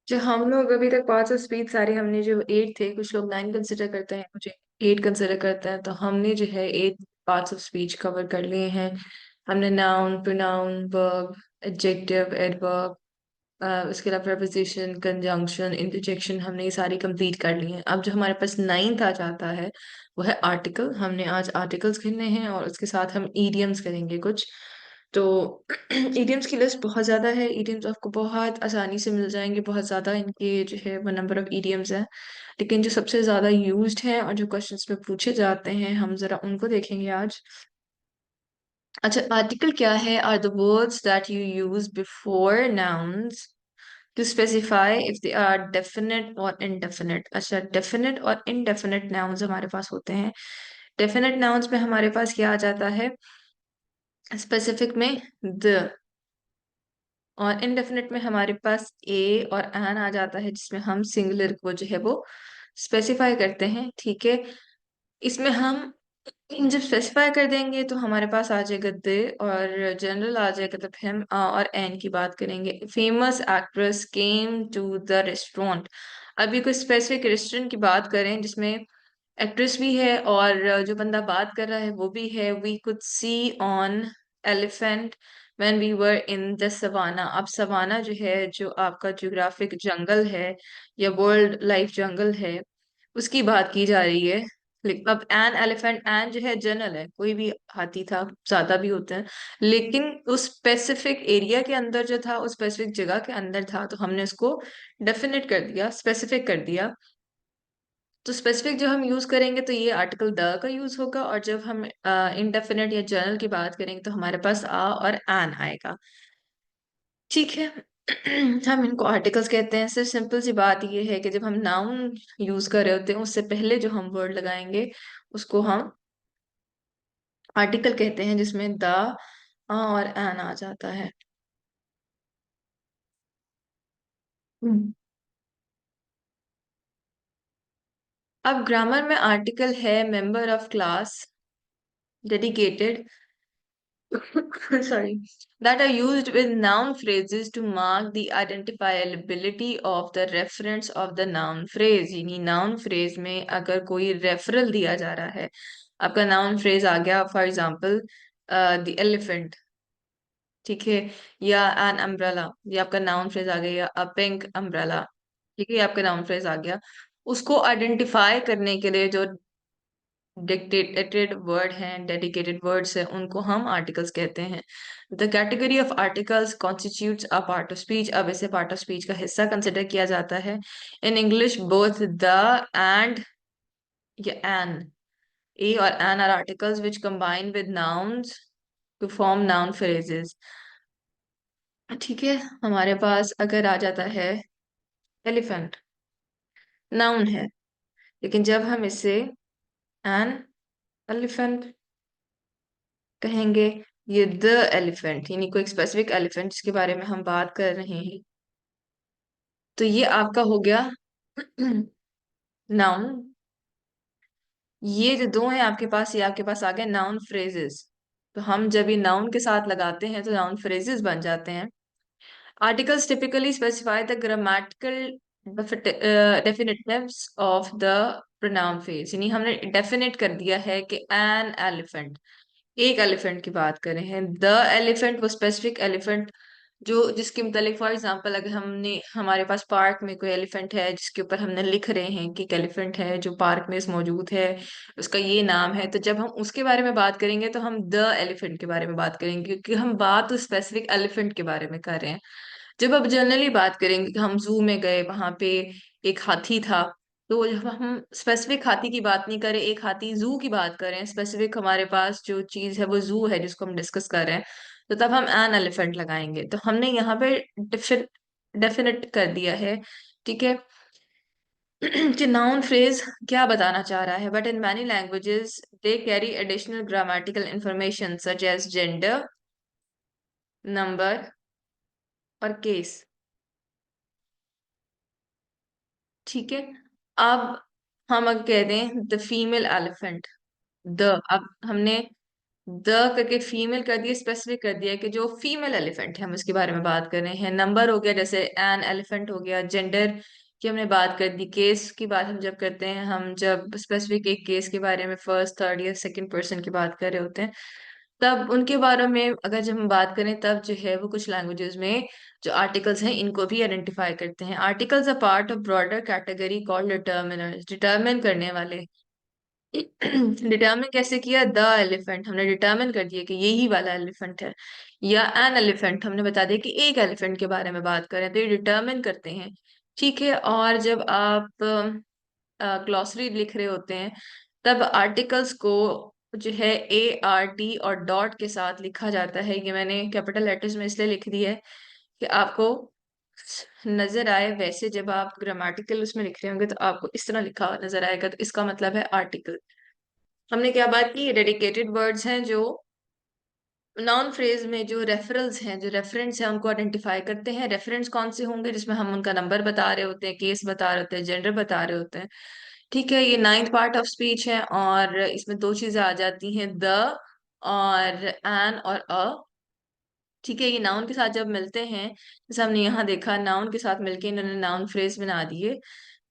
जो हम लोग अभी तक पार्ट्स ऑफ स्पीच सारे हमने जो 8 थे, कुछ लोग 9 कंसिडर करते हैं, कुछ 8 कंसिडर करते हैं, तो हमने जो है 8 पार्ट्स ऑफ स्पीच कवर कर लिए हैं। हमने noun, pronoun, verb, adjective, adverb, उसके अलावा प्रपोजिशन, कंजंक्शन, इंटरजेक्शन, हमने ये सारी कंप्लीट कर ली हैं। अब जो हमारे पास 9th आ जाता है वो है आर्टिकल। हमने आज आर्टिकल्स गिनने हैं और उसके साथ हम ईडियम्स करेंगे कुछ। तो ईडियम्स की लिस्ट बहुत ज़्यादा है। ईडियम्स आपको बहुत आसानी से मिल जाएंगे, बहुत ज़्यादा इनके जो है वो नंबर ऑफ ईडियम्स हैं। लेकिन जो सबसे ज़्यादा यूज्ड हैं और जो क्वेश्चंस में पूछे जाते हैं, हम ज़रा उनको देखेंगे आज। अच्छा, आर्टिकल क्या है? Are the words that you use before nouns to specify if they are definite or indefinite। अच्छा, definite और indefinite nouns हमारे पास होते हैं। definite nouns में हमारे पास क्या आ जाता है? specific में the, और indefinite में हमारे पास a और an आ जाता है, जिसमें हम सिंगुलर को जो है वो स्पेसिफाई करते हैं। ठीक है, इसमें हम जब स्पेसिफाई कर देंगे तो हमारे पास आ जाएगा दे, और जनरल आ जाएगा, तब हम आ और एन की बात करेंगे। Famous actress came to the restaurant. अभी कोई स्पेसिफिक रेस्टोरेंट की बात करें जिसमें एक्ट्रेस भी है और जो बंदा बात कर रहा है वो भी है। We could see on elephant when we were in the savanna. अब सवाना जो है, जो आपका ज्योग्राफिक जंगल है या वर्ल्ड लाइफ जंगल है, उसकी बात की जा रही है। अब एन एलिफेंट, एन जो है जनरल है, कोई भी हाथी था, ज्यादा भी होते हैं, लेकिन उस स्पेसिफिक एरिया के अंदर जो था, उस स्पेसिफिक जगह के अंदर था, तो हमने उसको डेफिनेट कर दिया, स्पेसिफिक कर दिया। तो स्पेसिफिक जो हम यूज करेंगे तो ये आर्टिकल द का यूज होगा, और जब हम इनडेफिनेट या जनरल की बात करेंगे तो हमारे पास आ और एन आएगा। ठीक है। हम इनको आर्टिकल्स कहते हैं। सिर्फ सिंपल सी बात ये है कि जब हम नाउन यूज कर रहे होते हैं, उससे पहले जो हम वर्ड लगाएंगे उसको हम आर्टिकल कहते हैं, जिसमें द, और एन आ जाता है। हम्म। अब ग्रामर में आर्टिकल है member of class, dedicated, sorry, that are used with noun phrases to mark the identifiability of the reference of the noun phrase। यानी noun phrase में अगर कोई referral दिया जा रहा है, आपका noun phrase आ गया, फॉर एग्जाम्पल the elephant, ठीक है, या an umbrella, ये आपका noun phrase आ गया, या a pink umbrella, ठीक है, ये आपका noun phrase आ गया। उसको आइडेंटिफाई करने के लिए जो डिक्टेटेड वर्ड हैं, डेडिकेटेड वर्ड्स हैं, उनको हम आर्टिकल्स कहते हैं। The category of articles constitutes a part of speech. अब इसे पार्ट ऑफ स्पीच का हिस्सा कंसिडर किया जाता है। In English both the and या एन, ए और an are articles which combine with nouns to form noun phrases. ठीक है, हमारे पास अगर आ जाता है एलिफेंट, नाउन है, लेकिन जब हम इसे एन एलिफेंट कहेंगे, ये द एलिफेंट, यानी कोई स्पेसिफिक एलिफेंट जिसके बारे में हम बात कर रहे हैं, तो ये आपका हो गया नाउन। ये जो दो हैं आपके पास, ये आपके पास आ गए नाउन फ्रेजेस। तो हम जब ये नाउन के साथ लगाते हैं तो नाउन फ्रेजेस बन जाते हैं। Articles typically specify the grammatical definitives of the pronoun phrase. यानी हमने डेफिनेट कर दिया है कि एन एलिफेंट, एक एलिफेंट की बात करें हैं। द एलिफेंट वो स्पेसिफिक एलिफेंट जो जिसके मुतालिक, फॉर एग्जांपल, अगर हमने हमारे पास पार्क में कोई एलिफेंट है जिसके ऊपर हमने लिख रहे हैं कि एक एलिफेंट है जो पार्क में मौजूद है, उसका ये नाम है, तो जब हम उसके बारे में बात करेंगे तो हम द एलिफेंट के बारे में बात करेंगे, क्योंकि हम बात उस स्पेसिफिक एलिफेंट के बारे में कर रहे हैं। जब अब जनरली बात करेंगे कि हम जू में गए, वहां पे एक हाथी था, तो जब हम स्पेसिफिक हाथी की बात नहीं करें, एक हाथी जू की बात करें, स्पेसिफिक हमारे पास जो चीज है वो जू है जिसको हम डिस्कस कर रहे हैं, तो तब हम एन एलिफेंट लगाएंगे। तो हमने यहाँ पे डेफिनेट कर दिया है, ठीक है, कि नाउन फ्रेज क्या बताना चाह रहा है। But in many languages they carry additional grammatical information such age gender, number और केस। ठीक है, अब हम अगर कह दें द फीमेल एलिफेंट, द, अब हमने द करके फीमेल कर दिया, स्पेसिफिक कर दिया कि जो फीमेल एलिफेंट है हम उसके बारे में बात कर रहे हैं। नंबर हो गया, जैसे एन एलिफेंट हो गया। जेंडर की हमने बात कर दी। केस की बात हम जब करते हैं, हम जब स्पेसिफिक एक केस के बारे में फर्स्ट थर्ड या सेकंड पर्सन की बात कर रहे होते हैं, तब उनके बारे में अगर जब हम बात करें, तब जो है वो कुछ लैंग्वेजेस में जो आर्टिकल्स हैं इनको भी आइडेंटिफाई करते हैं। Articles a part of broader category called determiners, determine करने वाले। डिटर्मिन कैसे किया? द एलिफेंट हमने डिटर्मिन कर दिया कि यही वाला एलिफेंट है, या एन एलिफेंट हमने बता दिया कि एक एलिफेंट के बारे में बात करें, तो ये डिटर्मिन करते हैं। ठीक है। और जब आप ग्लॉसरी लिख रहे होते हैं, तब आर्टिकल्स को जो है ART और डॉट के साथ लिखा जाता है। ये मैंने कैपिटल लेटर्स में इसलिए लिख दी है कि आपको नजर आए। वैसे जब आप ग्रामेटिकल उसमें लिख रहे होंगे तो आपको इस तरह लिखा हुआ नजर आएगा, तो इसका मतलब है आर्टिकल। हमने क्या बात की? डेडिकेटेड वर्ड्स हैं जो नाउन फ्रेज में जो रेफरल्स हैं, जो रेफरेंस हैं, उनको आइडेंटिफाई करते हैं। रेफरेंस कौन से होंगे? जिसमें हम उनका नंबर बता रहे होते हैं, केस बता रहे होते हैं, जेंडर बता रहे होते हैं। ठीक है। ये नाइन्थ पार्ट ऑफ स्पीच है, और इसमें दो चीजें आ जाती हैं, द और एन और अ। ठीक है। ये नाउन के साथ जब मिलते हैं, जैसे हमने यहाँ देखा, नाउन के साथ मिलके इन्होंने नाउन फ्रेज बना दिए।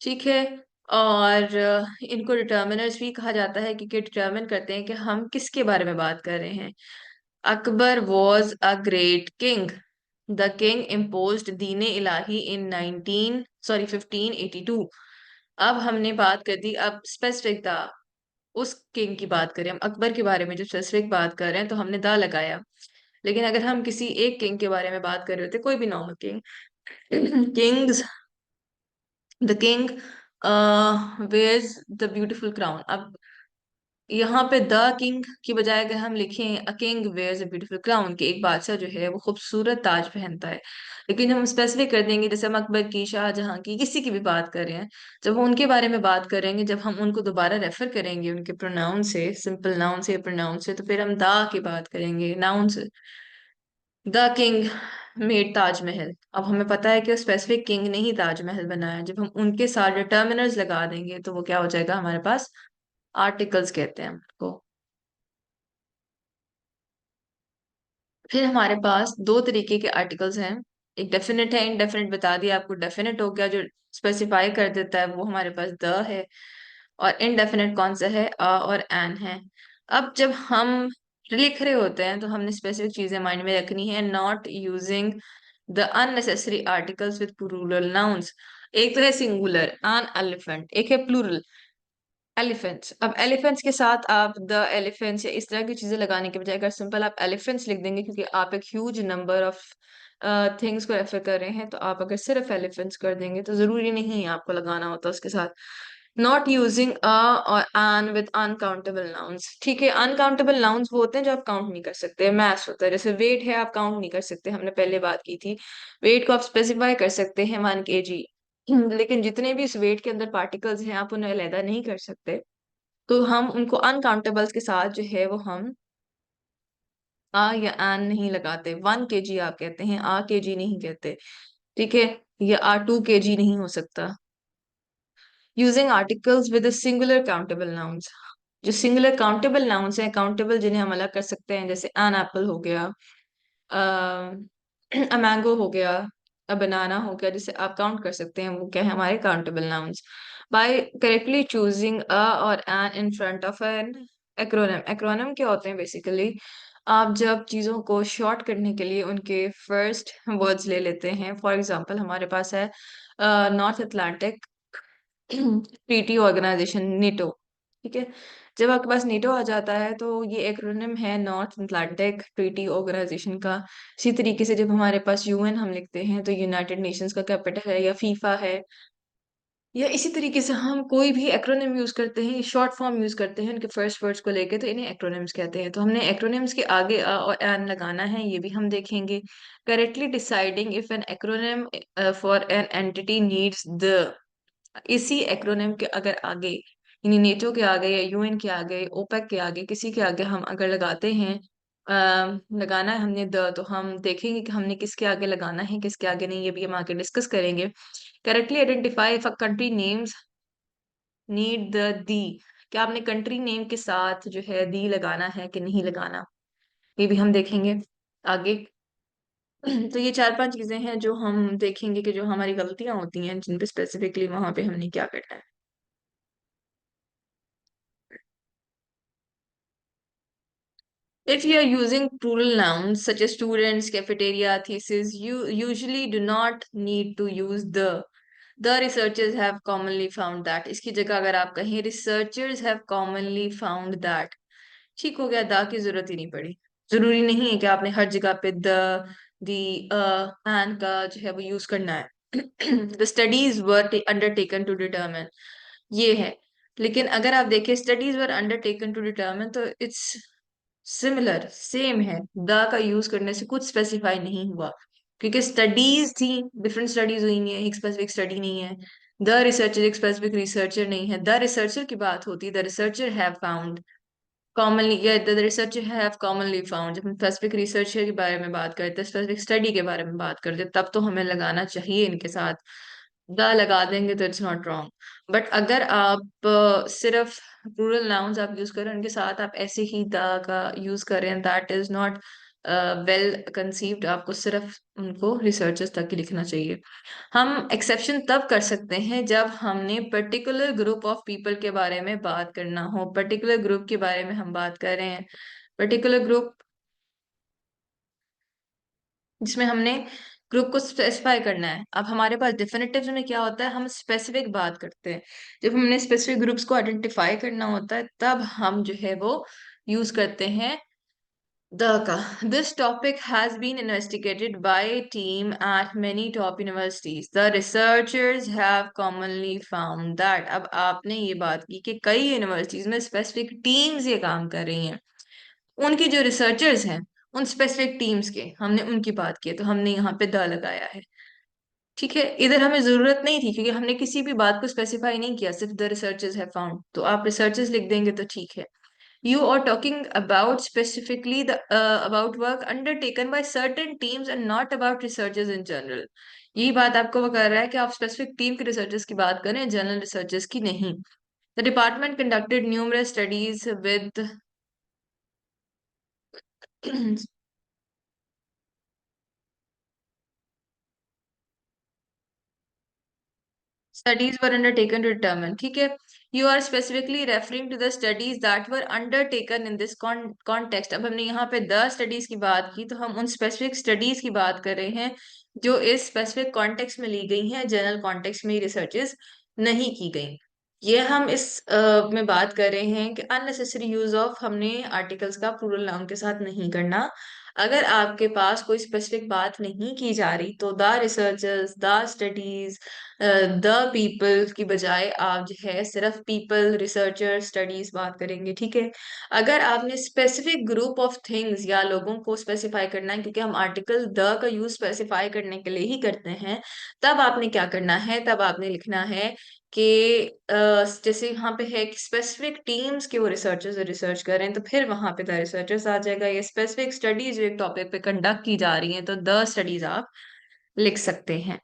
ठीक है। और इनको डिटर्मिनर्स भी कहा जाता है, क्योंकि डिटर्मिन करते हैं कि हम किसके बारे में बात कर रहे हैं। Akbar was a great king. The king imposed दीन इलाही इन 1582। अब हमने बात कर दी, अब स्पेसिफिक था उस किंग की बात करें, हम अकबर के बारे में जो स्पेसिफिक बात कर रहे हैं तो हमने दा लगाया। लेकिन अगर हम किसी एक किंग के बारे में बात कर रहे होते, कोई भी normal king, kings, the king wears the beautiful crown. अब यहाँ पे द किंग की बजाय अगर हम लिखें a king wears a beautiful crown, कि एक बादशाह जो है वो खूबसूरत ताज पहनता है, लेकिन हम स्पेसिफिक कर देंगे, जैसे हम अकबर की, शाहजहां की, किसी की भी बात कर रहे हैं, जब वो उनके बारे में बात करेंगे, जब हम उनको दोबारा रेफर करेंगे उनके प्रोनाउन से, सिंपल नाउन से, प्रोनाउन से, तो फिर हम दा की बात करेंगे नाउन से। The king made Taj Mahal. अब हमें पता है कि स्पेसिफिक किंग ने ही ताजमहल बनाया। जब हम उनके साथ डिटर्मिनर्स लगा देंगे तो वो क्या हो जाएगा हमारे पास? आर्टिकल्स कहते हैं उनको। फिर हमारे पास दो तरीके के आर्टिकल्स हैं, एक डेफिनेट है, इनडेफिनेट बता दिया आपको। डेफिनेट हो गया जो स्पेसिफाई कर देता है, वो हमारे पास द है। और इनडेफिनेट कौन सा है? अ और एन है। अब जब हम लिख रहे होते हैं तो हमने स्पेसिफिक चीजें माइंड में रखनी है। Not using the unnecessary articles with plural nouns. एक तो है सिंगुलर एन एलिफेंट, एक है प्लूरल एलिफेंट्स। अब एलिफेंट्स के साथ आप द एलिफेंट्स या इस तरह की चीजें लगाने के बजाय अगर सिंपल आप एलिफेंट्स लिख देंगे, क्योंकि आप एक ह्यूज नंबर ऑफ थिंग्स को रेफर कर रहे हैं, तो आप अगर सिर्फ एलिफेंट्स कर देंगे तो जरूरी नहीं है आपको लगाना होता उसके साथ नॉट यूजिंग अ और एन विद अनकाउंटेबल नाउन्स। ठीक है। अनकाउंटेबल नाउन्स वो होते हैं जो आप काउंट नहीं कर सकते। मैथ्स होता है, जैसे वेट है, आप काउंट नहीं कर सकते, हमने पहले बात की थी। वेट को आप स्पेसिफाई कर सकते हैं 1 kg, लेकिन जितने भी इस वेट के अंदर पार्टिकल्स हैं आप उन्हें अलहदा नहीं कर सकते। तो हम उनको अनकाउंटेबल्स के साथ जो है वो हम आ या एन नहीं लगाते। 1 kg आप कहते हैं, kg नहीं कहते। ठीक है। या 2 kg नहीं हो सकता। Using articles with singular countable nouns. जो सिंगुलर काउंटेबल नाउन्स हैं, काउंटेबल जिन्हें हम अलग कर सकते हैं, जैसे एन एप्पल हो गया, अ मैंगो हो गया, अ बनाना हो गया, जिसे आप काउंट कर सकते हैं, वो क्या है? हमारे countable nouns. By correctly choosing a और an in front of an acronym. Acronym क्या होते हैं? बेसिकली आप जब चीजों को शॉर्ट करने के लिए उनके फर्स्ट वर्ड्स ले लेते हैं। फॉर एग्जांपल हमारे पास है North Atlantic Treaty Organization, NATO. ठीक है। जब आपके पास नेटो आ जाता है तो ये एक्रोनिम है नॉर्थ अटलांटिक ट्रीटी ऑर्गेनाइजेशन का। इसी तरीके से जब हमारे पास यूएन हम लिखते हैं तो यूनाइटेड नेशंस का कैपिटल है, या फीफा है, या इसी तरीके से हम कोई भी एक्रोनिम यूज करते हैं, शॉर्ट फॉर्म यूज करते हैं उनके फर्स्ट वर्ड्स को लेके, तो इन्हें एक्रोनिम्स कहते हैं। तो हमने एक्रोनिम्स के आगे अ और एन लगाना है, ये भी हम देखेंगे। Correctly deciding if an acronym for an entity needs the, इसी एक्रोनिम के अगर आगे, यानी नेटो के आगे या यूएन के आगे, ओपेक के आगे, किसी के आगे हम अगर लगाते हैं, लगाना है हमने द, तो हम देखेंगे कि हमने किसके आगे लगाना है, किसके आगे नहीं, ये भी हम आगे डिस्कस करेंगे। Correctly identify if a country names need the दी, क्या आपने कंट्री नेम के साथ जो है दी लगाना है कि नहीं लगाना, ये भी हम देखेंगे आगे। तो ये चार पांच चीजें हैं जो हम देखेंगे कि जो हमारी गलतियां होती हैं जिन पे स्पेसिफिकली वहां पे हमने क्या करना है। If you are using plural nouns such as students, cafeteria, thesis, you usually do not need to use the. The researchers have commonly found that. इसकी जगह अगर आप कहें researchers have commonly found that, ठीक हो गया, दा की जरूरत ही नहीं पड़ी। जरूरी नहीं है कि आपने हर जगह पे दी एंड का जो है वो यूज करना है। The studies were undertaken to determine, ये है। लेकिन अगर आप देखें studies were undertaken to determine, तो इट्स सिमिलर, सेम है। द का यूज करने से कुछ स्पेसिफाई नहीं हुआ, क्योंकि स्टडीज थी, डिफरेंट स्टडीज हुई है, एक स्पेसिफिक स्टडी नहीं है। द रिसर्चर एक स्पेसिफिक रिसर्चर नहीं है। द रिसर्चर की बात होती है, the researcher have found commonly, या the researcher have commonly found. जब हम स्पेसिफिक रिसर्चर के बारे में बात करते हैं, स्पेसिफिक स्टडी के बारे में बात करते हैं, तब तो हमें लगाना चाहिए इनके साथ। द लगा देंगे तो इट्स नॉट रॉन्ग। बट अगर आप सिर्फ प्लूरल नाउन्स आप यूज करें उनके साथ आप ऐसे ही द का यूज करें, that is not well conceived. आपको सिर्फ उनको रिसर्चर्स तक ही लिखना चाहिए। हम एक्सेप्शन तब कर सकते हैं जब हमने पर्टिकुलर ग्रुप ऑफ पीपल के बारे में बात करना हो। पर्टिकुलर ग्रुप के बारे में हम बात कर रहे हैं, पर्टिकुलर ग्रुप जिसमें हमने ग्रुप को स्पेसिफाई करना है। अब हमारे पास डिफिनेटिव्स में क्या होता है, हम स्पेसिफिक बात करते हैं। जब हमने स्पेसिफिक ग्रुप्स को आइडेंटिफाई करना होता है तब हम जो है वो यूज करते हैं द का। This topic has been investigated by a team at many top universities. The researchers have commonly found that. अब आपने ये बात की कि कई यूनिवर्सिटीज में स्पेसिफिक टीम्स ये काम कर रही हैं, उनके जो रिसर्चर्स हैं उन स्पेसिफिक टीम्स के, हमने उनकी बात की है, तो हमने यहाँ पे द लगाया है। ठीक है, इधर हमें जरूरत नहीं थी क्योंकि हमने किसी भी बात को स्पेसिफाई नहीं किया, सिर्फ द रिसर्चर्स हैव फाउंड, तो आप रिसर्चर्स लिख देंगे तो ठीक है। You are talking about specifically the about work undertaken by certain teams and not about researchers in general. यही बात आपको वो कर रहा है कि आप स्पेसिफिक टीम के रिसर्चर्स की बात करें, जनरल रिसर्चर्स की नहीं। The department conducted numerous studies with studies were undertaken to determine, ठीक है। You are specifically referring to the studies that were undertaken in this context। अब हमने यहाँ पे the studies की बात की, तो हम उन specific studies की बात कर रहे हैं जो इस specific context में ली गई हैं, जनरल context में researches नहीं की गई। ये हम इस में बात कर रहे हैं कि अननेसेसरी यूज ऑफ हमने आर्टिकल्स का प्लूरल नाउन के साथ नहीं करना। अगर आपके पास कोई स्पेसिफिक बात नहीं की जा रही तो the researchers, the studies, the people की बजाय आप जो है सिर्फ पीपल, रिसर्चर, स्टडीज बात करेंगे, ठीक है। अगर आपने स्पेसिफिक ग्रुप ऑफ थिंग्स या लोगों को स्पेसिफाई करना है, क्योंकि हम आर्टिकल द का यूज स्पेसिफाई करने के लिए ही करते हैं, तब आपने क्या करना है, तब आपने लिखना है कि जैसे यहाँ पे है कि स्पेसिफिक टीम्स के वो रिसर्चर्स रिसर्च कर रहे हैं, तो फिर वहां पे द रिसर्चर्स आ जाएगा। ये स्पेसिफिक स्टडीज जो एक टॉपिक पे कंडक्ट की जा रही हैं, तो द स्टडीज आप लिख सकते हैं।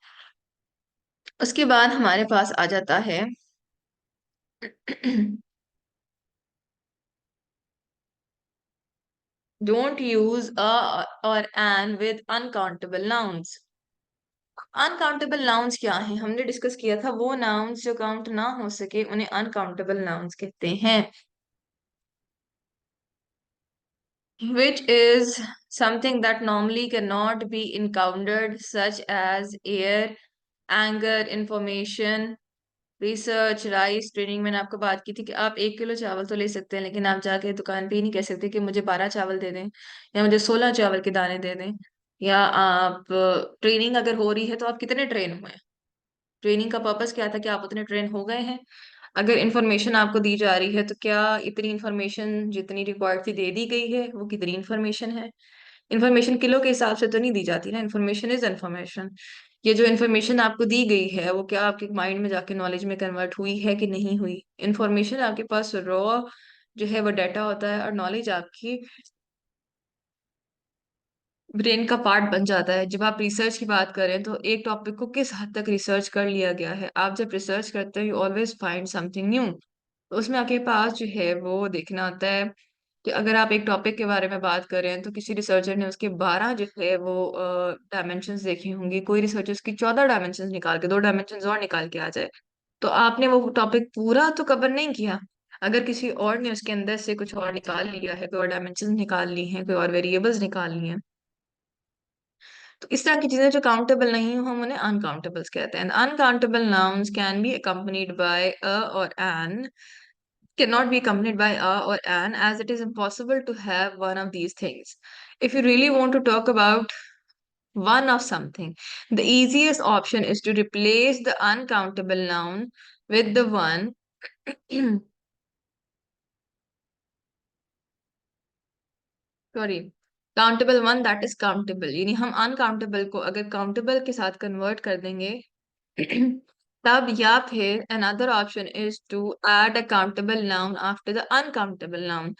उसके बाद हमारे पास आ जाता है डोंट यूज अ और an with uncountable nouns. Uncountable nouns क्या है, हमने डिस्कस किया था, वो नाउन्स जो काउंट ना हो सके उन्हें अनकाउंटेबल नाउन्स कहते हैं। Which is something that normally cannot be encountered, such as air, anger, information, research, rice. Training मैंने आपको बात की थी कि आप 1 किलो चावल तो ले सकते हैं, लेकिन आप जाके दुकान पे ही नहीं कह सकते कि मुझे 12 चावल दे दें या मुझे 16 चावल के दाने दे दें। या आप ट्रेनिंग अगर हो रही है तो आप कितने ट्रेन हुए हैं, ट्रेनिंग का पर्पस क्या था कि आप उतने ट्रेन हो गए हैं। अगर इंफॉर्मेशन आपको दी जा रही है तो क्या इतनी इंफॉर्मेशन जितनी रिक्वायर्ड थी दे दी गई है, वो कितनी इंफॉर्मेशन है। इंफॉर्मेशन किलो के हिसाब से तो नहीं दी जाती ना, इंफॉर्मेशन इज इंफॉर्मेशन। ये जो इंफॉर्मेशन आपको दी गई है वो क्या आपके माइंड में जाके नॉलेज में कन्वर्ट हुई है कि नहीं हुई। इंफॉर्मेशन आपके पास रॉ जो है वो डाटा होता है, और नॉलेज आपकी ब्रेन का पार्ट बन जाता है। जब आप रिसर्च की बात करें तो एक टॉपिक को किस हद तक रिसर्च कर लिया गया है, आप जब रिसर्च करते हो you always find something new. तो उसमें आपके पास जो है वो देखना होता है कि अगर आप एक टॉपिक के बारे में बात कर रहे हैं तो किसी रिसर्चर ने उसके 12 जो है वो डायमेंशंस देखी होंगी, कोई रिसर्चर उसकी 14 डायमेंशंस निकाल के, 2 डायमेंशंस और निकाल के आ जाए, तो आपने वो टॉपिक पूरा तो कवर नहीं किया। अगर किसी और ने उसके अंदर से कुछ और निकाल लिया है, कोई और डायमेंशंस निकाल ली हैं, कोई और वेरिएबल्स निकाल ली हैं, तो इस तरह की चीजें जो काउंटेबल नहीं हो हम उन्हें अनकाउंटेबल्स कहते हैं। Uncountable nouns can be accompanied by a or an, cannot be accompanied by a or an, as it is impossible to have one of these things. If you really want to talk about one of something, the easiest option is to replace the uncountable noun with the one sorry, countable one that is countable. यानी हम uncountable को अगर countable के साथ convert कर देंगे तब, या फिर another option is to add a countable noun after the uncountable noun।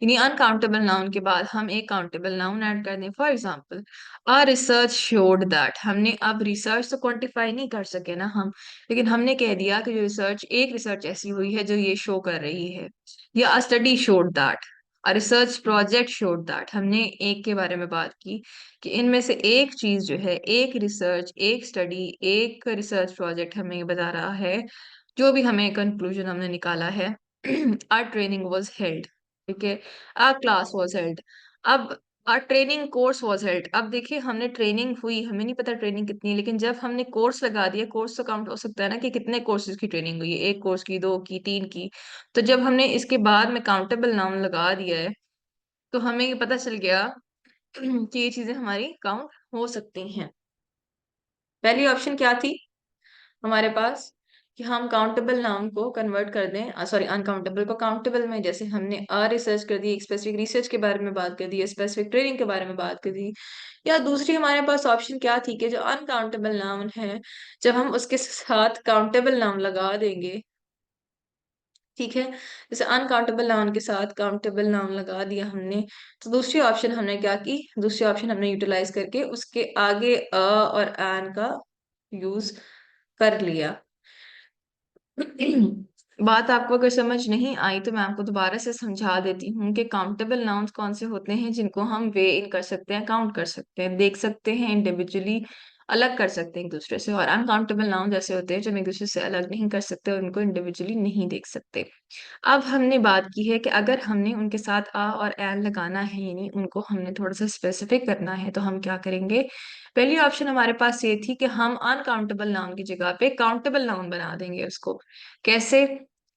यानी uncountable noun के बाद हम एक countable noun ऐड कर दें। For example, a research showed that, हमने अब रिसर्च तो क्वांटिफाई नहीं कर सके ना हम, लेकिन हमने कह दिया कि जो रिसर्च, एक रिसर्च ऐसी हुई है जो ये शो कर रही है। या a study showed that, a research project showed that, हमने एक के बारे में बात की कि इनमें से एक चीज जो है, एक रिसर्च, एक स्टडी, एक रिसर्च प्रोजेक्ट हमें ये बता रहा है, जो भी हमें कंक्लूजन हमने निकाला है। आर ट्रेनिंग वाज हेल्ड, ठीक है, आर क्लास वाज हेल्ड। अब our training course was held, अब देखिए हमने ट्रेनिंग हुई, हमें नहीं पता ट्रेनिंग कितनी है, लेकिन जब हमने कोर्स लगा दिया, कोर्स तो काउंट हो सकता है ना कि कितने कोर्सेज की ट्रेनिंग हुई है, एक कोर्स की, दो की, तीन की। तो जब हमने इसके बाद में काउंटेबल नाउन लगा दिया है, तो हमें ये पता चल गया कि ये चीजें हमारी काउंट हो सकती हैं। पहली ऑप्शन क्या थी हमारे पास, कि हम काउंटेबल नाउन को कन्वर्ट कर दें, सॉरी, अनकाउंटेबल को काउंटेबल में, जैसे हमने रिसर्च कर दी, एक स्पेसिफिक रिसर्च के बारे में बात कर दी, स्पेसिफिक ट्रेनिंग के बारे में बात कर दी। या दूसरी हमारे पास ऑप्शन क्या थी कि जो अनकाउंटेबल नाउन है, जब हम उसके साथ काउंटेबल नाउन लगा देंगे, ठीक है, जैसे अनकाउंटेबल नाउन के साथ काउंटेबल नाउन लगा दिया हमने, तो दूसरी ऑप्शन हमने क्या की, दूसरी ऑप्शन हमने यूटिलाइज करके उसके आगे और एन का यूज कर लिया। बात आपको अगर समझ नहीं आई तो मैं आपको दोबारा से समझा देती हूँ कि काउंटेबल नाउन्स कौन से होते हैं जिनको हम वे इन कर सकते हैं, काउंट कर सकते हैं, देख सकते हैं इंडिविजुअली, अलग कर सकते हैं एक दूसरे से। और अनकाउंटेबल नाउन जैसे होते हैं जो हम एक दूसरे से अलग नहीं कर सकते और उनको इंडिविजुअली नहीं देख सकते। अब हमने बात की है कि अगर हमने उनके साथ आ और एन लगाना है, यानी उनको हमने थोड़ा सा स्पेसिफिक करना है, तो हम क्या करेंगे। पहली ऑप्शन हमारे पास ये थी कि हम अनकाउंटेबल नाउन की जगह पे काउंटेबल नाउन बना देंगे उसको। कैसे?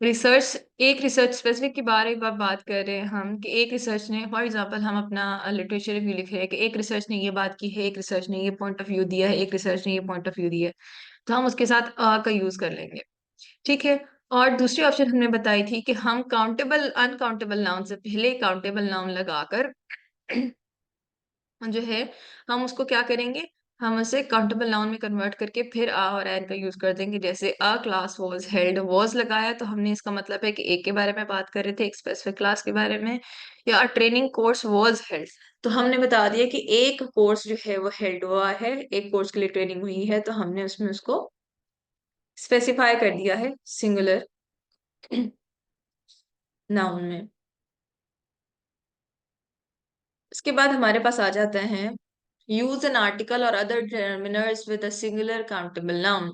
रिसर्च, एक रिसर्च स्पेसिफिक के बारे में बात कर रहे हैं हम कि एक रिसर्च ने, फॉर एग्जांपल हम अपना लिटरेचर रिव्यू लिख रहे हैं कि एक रिसर्च ने ये बात की है, एक रिसर्च ने ये पॉइंट ऑफ व्यू दिया है, एक रिसर्च ने ये पॉइंट ऑफ व्यू दिया है, तो हम उसके साथ का यूज कर लेंगे, ठीक है। और दूसरी ऑप्शन हमने बताई थी कि हम काउंटेबल अनकाउंटेबल नाउन से पहले काउंटेबल नाउन लगाकर जो है हम उसको क्या करेंगे, हम उसे काउंटेबल नाउन में कन्वर्ट करके फिर आ और एन का यूज कर देंगे। जैसे अ क्लास वाज हेल्ड, वाज लगाया तो हमने इसका मतलब है कि एक के बारे में बात कर रहे थे, एक स्पेसिफिक क्लास के बारे में। या a training course was held, तो हमने बता दिया कि एक कोर्स जो है वो हेल्ड हुआ है, एक कोर्स के लिए ट्रेनिंग हुई है, तो हमने उसमें उसको स्पेसिफाई कर दिया है सिंगुलर नाउन में। इसके बाद हमारे पास आ जाता है यूज एन आर्टिकल और other determiners with a singular countable noun.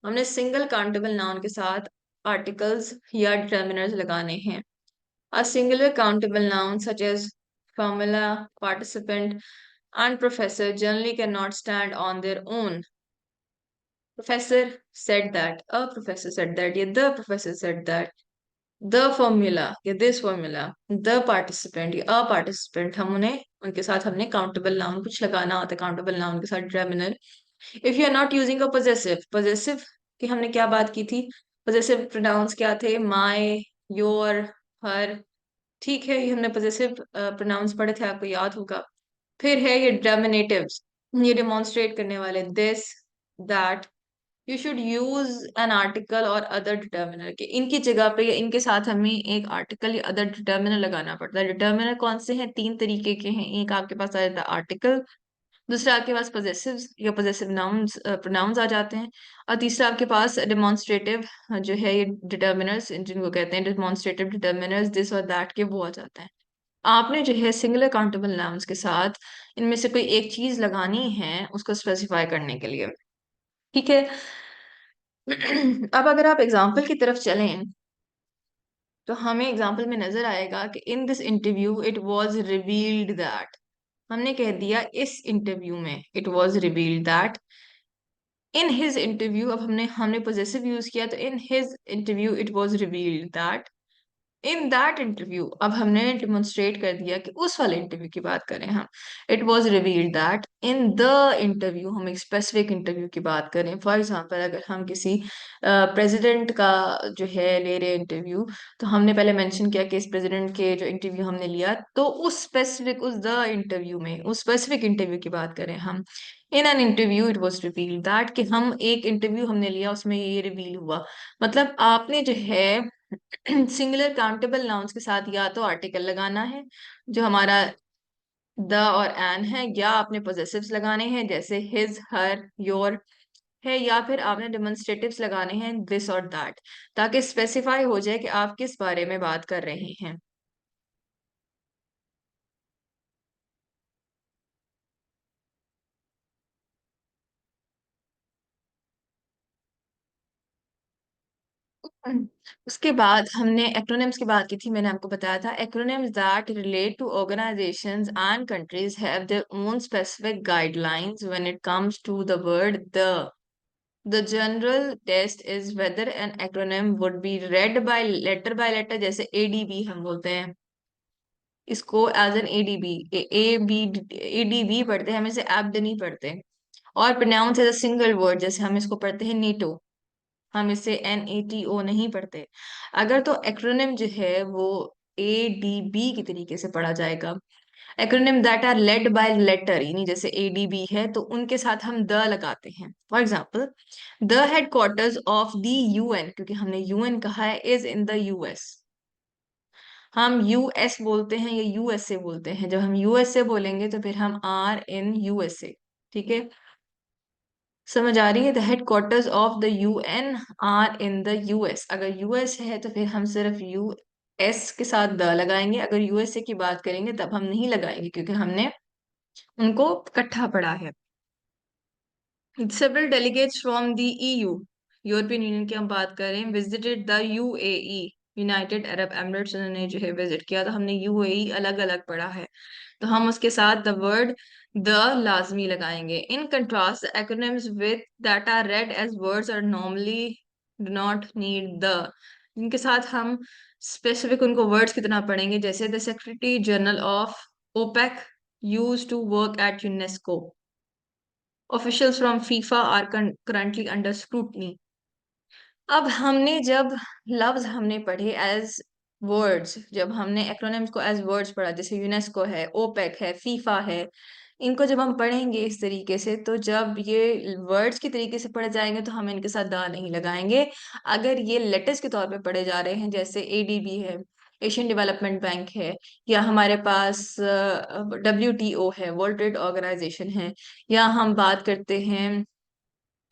हमने सिंगल काउंटेबल नाउन के साथ आर्टिकल्स या डिटर्मिनर्स लगाने हैं। A singular countable noun such as formula, participant and professor generally cannot stand on their own. Professor said that, a professor said that, या the professor said that, the formula या this formula, the participant या a participant, हम उन्हें, उनके साथ हमने countable noun कुछ लगाना होता है, काउंटेबल नाउन के साथ determiner. If you are not using a possessive, possessive की हमने क्या बात की थी, पोजेसिव प्रोनाउंस क्या थे, माय, योर, हर, ठीक है, ये हमने पोजेसिव प्रोनाउंस पढ़े थे, आपको याद होगा। फिर है ये डिटर्मिनेटिव्स, ये डिमॉन्स्ट्रेट करने वाले, this, that. You should use an article और अदर डिटर्मिनर, के इनकी जगह पे या इनके साथ हमें एक आर्टिकल या अदर डिटर्मिनर लगाना पड़ता है। डिटर्मिनर कौन से हैं? 3 तरीके के हैं। एक आपके पास आ जाता है आर्टिकल, दूसरा आपके पास पोजेसिव्स या पोजेसिव नाउन्स प्रोनाउंस आ जाते हैं। और तीसरा आपके पास डेमोन्स्ट्रेटिव जो है ये डिटर्मिनर्स जिनको कहते हैं डेमोन्स्ट्रेटिव डिटर्मिनर्स दिस और दैट के वो आ जाते हैं। आपने जो है सिंगुलर काउंटेबल नाउन्स के साथ इनमें से कोई एक चीज लगानी है उसको स्पेसिफाई करने के लिए। ठीक है। अब अगर आप एग्जाम्पल की तरफ चलें तो हमें एग्जाम्पल में नजर आएगा कि in this interview it was revealed that. हमने कह दिया इस इंटरव्यू में it was revealed that. In his interview, अब हमने पोजेसिव यूज किया तो in his interview it was revealed that. In that interview, अब हमने डिमोन्स्ट्रेट कर दिया कि उस वाले इंटरव्यू की बात करें हम। It was revealed that in the interview, हम एक स्पेसिफिक इंटरव्यू की बात करें। फॉर एग्जांपल अगर हम किसी प्रेसिडेंट का जो है ले रहे इंटरव्यू, तो हमने पहले मेंशन किया कि इस प्रेसिडेंट के जो इंटरव्यू हमने लिया तो उस स्पेसिफिक उस द इंटरव्यू में उस स्पेसिफिक इंटरव्यू की बात करें हम। In an interview it was revealed that, कि हम एक इंटरव्यू हमने लिया उसमें ये रिवील हुआ। मतलब आपने जो है सिंगुलर काउंटेबल नाउन्स के साथ या तो आर्टिकल लगाना है जो हमारा द और एन है, या आपने पोजेसिव्स लगाने हैं जैसे हिज हर योर है, या फिर आपने डेमोन्स्ट्रेटिव्स लगाने हैं दिस और दैट, ताकि स्पेसिफाई हो जाए कि आप किस बारे में बात कर रहे हैं। उसके बाद हमने एक्रोनिम्स की बात की थी। मैंने आपको बताया था acronyms that relate to organisations and countries have their own specific guidelines when it comes to the word the. The general test is whether an acronym would be read by letter, जैसे ADB हम बोलते हैं इसको as an ADB, A B ADB पढ़ते हैं हम, इसे एब्ड नहीं पढ़ते। और pronounce as a single word, जैसे हम इसको पढ़ते हैं नेटो, हम इसे NATO नहीं पढ़ते। अगर तो एक्रोनिम जो है वो ADB की तरीके से पढ़ा जाएगा। Acronym that are read by letter, यानी जैसे ADB है तो उनके साथ हम द लगाते हैं। For example the headquarters of the UN, क्योंकि हमने UN कहा है, इज इन द US। हम US बोलते हैं या USA बोलते हैं, जब हम USA बोलेंगे तो फिर हम आर इन USA। ठीक है, समझ आ रही है। The headquarters of the UN are in the US। अगर US है तो फिर हम सिर्फ US के साथ द लगाएंगे, अगर USA की बात करेंगे तब हम नहीं लगाएंगे क्योंकि हमने उनको इकट्ठा पढ़ा है। Several delegates from the EU, European union की हम बात करें, visited the UAE, United Arab Emirates, उन्होंने जो है विजिट किया, तो हमने UAE अलग अलग पढ़ा है तो हम उसके साथ द वर्ड द लाजमी लगाएंगे। In contrast acronyms with that are read as words are normally do not need the, इनके साथ हम स्पेसिफिक उनको वर्ड्स की तरह पढ़ेंगे, जैसे the secretary general of OPEC used to work at UNESCO, officials from FIFA are currently under scrutiny। अब हमने जब लफ्ज हमने पढ़े एज वर्ड्स, जब हमने एक्रोनिम्स को एज वर्ड्स पढ़ा, जैसे यूनेस्को है, ओपेक है, फीफा है, इनको जब हम पढ़ेंगे इस तरीके से, तो जब ये वर्ड्स की तरीके से पढ़े जाएंगे तो हम इनके साथ दा नहीं लगाएंगे। अगर ये लेटर्स के तौर पे पढ़े जा रहे हैं, जैसे ADB है, एशियन डेवलपमेंट बैंक है, या हमारे पास WTO है, वर्ल्ड ट्रेड ऑर्गेनाइजेशन है, या हम बात करते हैं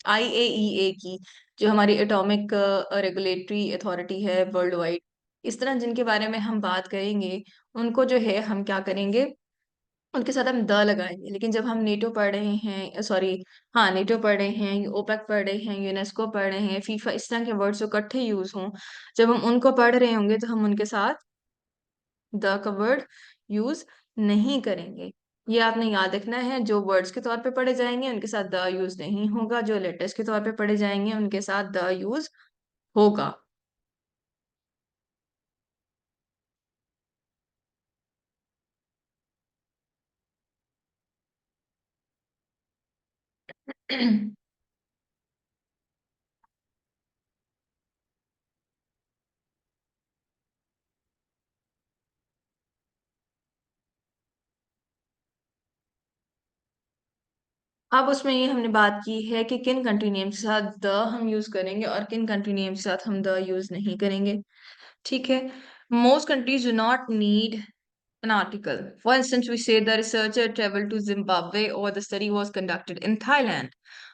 IAEA की, जो हमारी एटॉमिक रेगुलेटरी अथॉरिटी है वर्ल्ड वाइड, इस तरह जिनके बारे में हम बात करेंगे, उनको जो है हम क्या करेंगे, उनके साथ हम द लगाएंगे। लेकिन जब हम नेटो पढ़ रहे हैं, सॉरी, हाँ नेटो पढ़ रहे हैं, ओपेक पढ़ रहे हैं, यूनेस्को पढ़ रहे हैं, फीफा, इस तरह के वर्ड्स इकट्ठे यूज हों, जब हम उनको पढ़ रहे होंगे तो हम उनके साथ द का वर्ड यूज नहीं करेंगे। ये आपने याद रखना है, जो वर्ड्स के तौर पे पढ़े जाएंगे उनके साथ द यूज नहीं होगा, जो लेटर्स के तौर पे पढ़े जाएंगे उनके साथ द यूज होगा। अब उसमें ये हमने बात की है कि किन कंट्री नेम के साथ द हम यूज करेंगे और किन कंट्री नेम के साथ हम द यूज नहीं करेंगे। ठीक है, most countries do not need an article. For instance, we say the researcher traveled to Zimbabwe or the study was conducted in Thailand.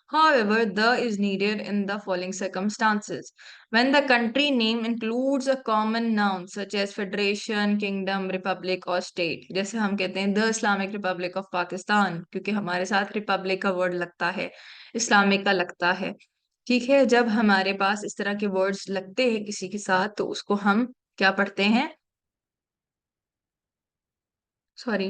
However, the is needed in the following circumstances. When the country name includes a common noun such as federation, kingdom, republic or state. जैसे हम कहते हैं the Islamic Republic of Pakistan क्योंकि हमारे साथ Republic का word लगता है, इस्लामिक का लगता है। ठीक है, जब हमारे पास इस तरह के वर्ड्स लगते हैं किसी के साथ तो उसको हम क्या पढ़ते हैं, सॉरी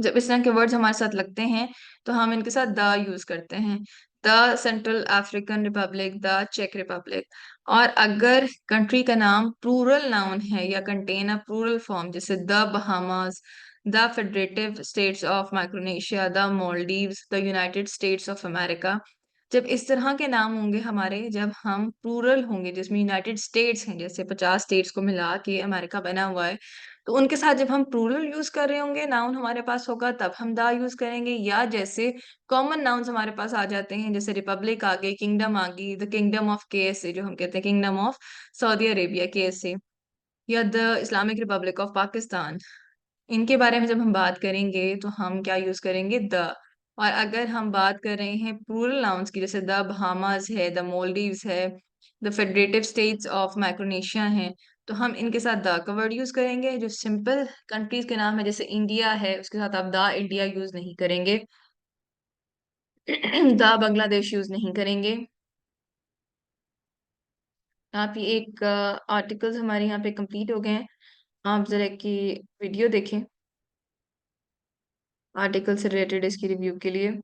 जब इस तरह के वर्ड्स हमारे साथ लगते हैं तो हम इनके साथ द यूज करते हैं। The Central African Republic, the चेक रिपब्लिक। और अगर कंट्री का नाम प्लूरल नाउन है या कंटेन अ प्लूरल फॉर्म, जैसे the Bahamas, the Federated States of Micronesia, the Maldives, the United States of America, जब इस तरह के नाम होंगे हमारे, जब हम प्लूरल होंगे जिसमें यूनाइटेड स्टेट्स हैं, जैसे 50 स्टेट्स को मिला के अमेरिका बना हुआ है, तो उनके साथ जब हम प्लूरल यूज कर रहे होंगे, नाउन हमारे पास होगा, तब हम दा यूज करेंगे। या जैसे कॉमन नाउन्स हमारे पास आ जाते हैं, जैसे रिपब्लिक आ गई, किंगडम आ गई, द किंगडम ऑफ KSA जो हम कहते हैं, kingdom of Saudi Arabia KSA, या the Islamic Republic of Pakistan, इनके बारे में जब हम बात करेंगे तो हम क्या यूज करेंगे, द। और अगर हम बात कर रहे हैं प्लूरल नाउन्स की, जैसे द बहामास है, द मालदीव्स है, the Federated States of Micronesia है, तो हम इनके साथ द का वर्ड यूज करेंगे। जो सिंपल कंट्रीज के नाम है, जैसे इंडिया है, उसके साथ आप द इंडिया यूज नहीं करेंगे, द बांग्लादेश यूज नहीं करेंगे। आप ये एक आर्टिकल्स हमारे यहाँ पे कंप्लीट हो गए हैं, आप जरा की वीडियो देखें आर्टिकल से रिलेटेड इसकी रिव्यू के लिए।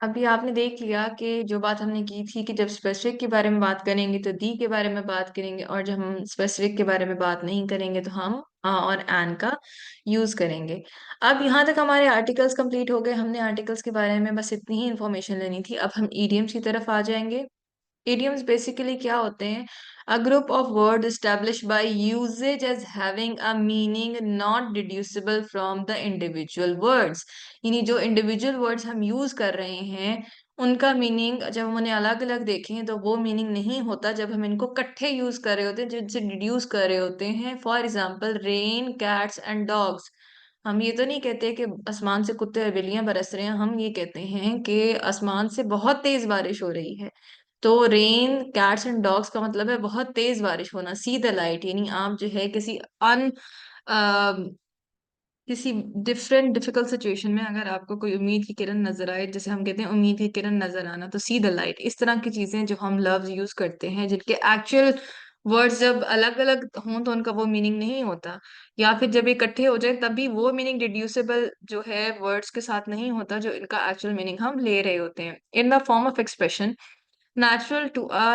अभी आपने देख लिया कि जो बात हमने की थी कि जब स्पेसिफिक के बारे में बात करेंगे तो दी के बारे में बात करेंगे, और जब हम स्पेसिफिक के बारे में बात नहीं करेंगे तो हम और एन का यूज करेंगे। अब यहाँ तक हमारे आर्टिकल्स कंप्लीट हो गए, हमने आर्टिकल्स के बारे में बस इतनी ही इंफॉर्मेशन लेनी थी। अब हम ईडियम्स की तरफ आ जाएंगे। Idioms बेसिकली क्या होते हैं? A group of words established by usage as having a meaning not deducible from the individual words। यानी जो इंडिविजुअल वर्ड्स हम यूज कर रहे हैं उनका मीनिंग जब हम उन्हें अलग अलग देखें तो वो मीनिंग नहीं होता जब हम इनको इकट्ठे यूज कर रहे होते हैं, जिनसे डिड्यूस कर रहे होते हैं। For example rain, cats and dogs. हम ये तो नहीं कहते कि आसमान से कुत्ते और बिल्लियां बरस रहे हैं, हम ये कहते हैं कि आसमान से बहुत तेज बारिश हो रही है। तो रेन, कैट्स एंड डॉग्स का मतलब है बहुत तेज बारिश होना। सी द लाइट, यानी आप जो है अन किसी डिफरेंट डिफिकल्ट सिचुएशन में अगर आपको कोई उम्मीद की किरण नजर आए, जैसे हम कहते हैं उम्मीद की किरण नजर आना, तो सी द लाइट। इस तरह की चीजें जो हम लफ्ज यूज करते हैं जिनके एक्चुअल वर्ड्स जब अलग अलग हों तो उनका वो मीनिंग नहीं होता, या फिर जब इकट्ठे हो जाए तभी वो मीनिंग डिड्यूसेबल जो है वर्ड्स के साथ नहीं होता जो इनका एक्चुअल मीनिंग हम ले रहे होते हैं। In the form of expression natural to a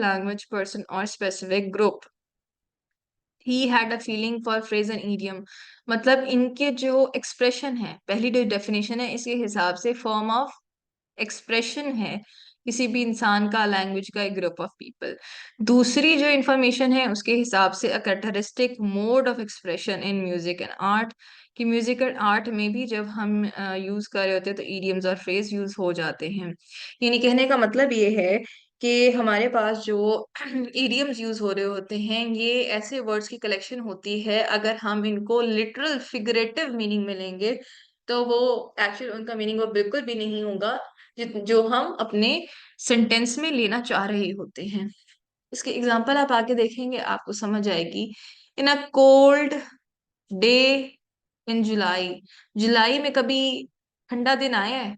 language, person or specific group। He had a feeling for phrase and idiom. मतलब इनके जो एक्सप्रेशन है, पहली जो डेफिनेशन है इसके हिसाब से फॉर्म ऑफ एक्सप्रेशन है किसी भी इंसान का, लैंग्वेज का, एक ग्रुप ऑफ पीपल। दूसरी जो इंफॉर्मेशन है उसके हिसाब से a characteristic mode of expression in music and art. कि म्यूजिक एंड आर्ट में भी जब हम यूज कर रहे होते हैं तो ईडियम्स और फ्रेज यूज हो जाते हैं। यानी कहने का मतलब ये है कि हमारे पास जो इडियम्स यूज हो रहे होते हैं ये ऐसे वर्ड्स की कलेक्शन होती है, अगर हम इनको लिटरल फिगरेटिव मीनिंग में लेंगे तो वो एक्चुअल उनका मीनिंग वो बिल्कुल भी नहीं होगा जो हम अपने सेंटेंस में लेना चाह रहे होते हैं। इसके एग्जांपल आप आगे देखेंगे आपको समझ आएगी। इन अ कोल्ड डे इन जुलाई। जुलाई में कभी ठंडा दिन आया है?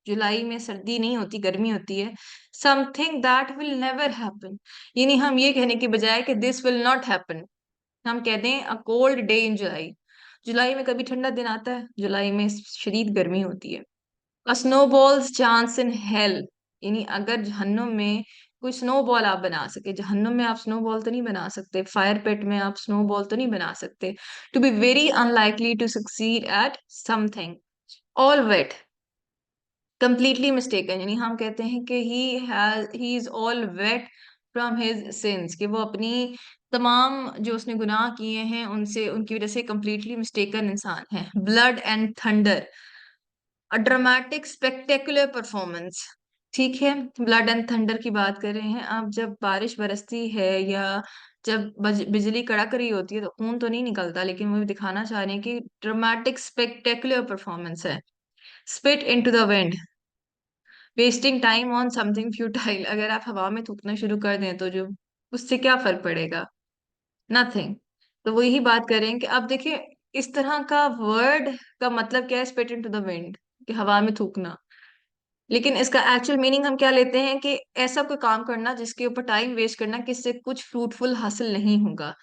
जुलाई में सर्दी नहीं होती, गर्मी होती है। Something that will never happen, यानी हम ये कहने के बजाय कि दिस विल नॉट हैपन, हम कहते हैं अ कोल्ड डे इन जुलाई। जुलाई में कभी ठंडा दिन आता है? जुलाई में शदीद गर्मी होती है। अ स्नोबॉल्स चांस इन हेल, यानी अगर जहन्नुम में कोई स्नोबॉल आप बना सके। जहन्नुम में आप स्नोबॉल तो नहीं बना सकते, फायर पिट में आप स्नोबॉल तो नहीं बना सकते। To be very unlikely to succeed at something. All wet, completely mistaken, यानी हम कहते हैं कि he is all wet from his sins, कि वो अपनी तमाम जो उसने गुनाह किए हैं उनसे उनकी वजह से कंप्लीटली मिस्टेकन इंसान है। Blood and thunder, a dramatic spectacular performance. ठीक है, ब्लड एंड थंडर की बात कर रहे हैं। अब जब बारिश बरसती है या जब बिजली कड़क रही होती है तो खून तो नहीं निकलता, लेकिन वो दिखाना चाह रहे हैं कि ड्रामेटिक स्पेक्टेकुलर परफॉर्मेंस है। Spit into the wind, wasting time on something futile. अगर आप हवा में थूकना शुरू कर दें तो जो उससे क्या फर्क पड़ेगा? नथिंग। तो वो यही बात कर रहे हैं कि अब देखिए इस तरह का वर्ड का मतलब क्या है, स्पिट इनटू द विंड, कि हवा में थूकना। लेकिन इसका एक्चुअल मीनिंग हम क्या लेते हैं कि ऐसा कोई काम करना जिसके ऊपर टाइम वेस्ट करना, किससे कुछ फ्रूटफुल हासिल नहीं होगा।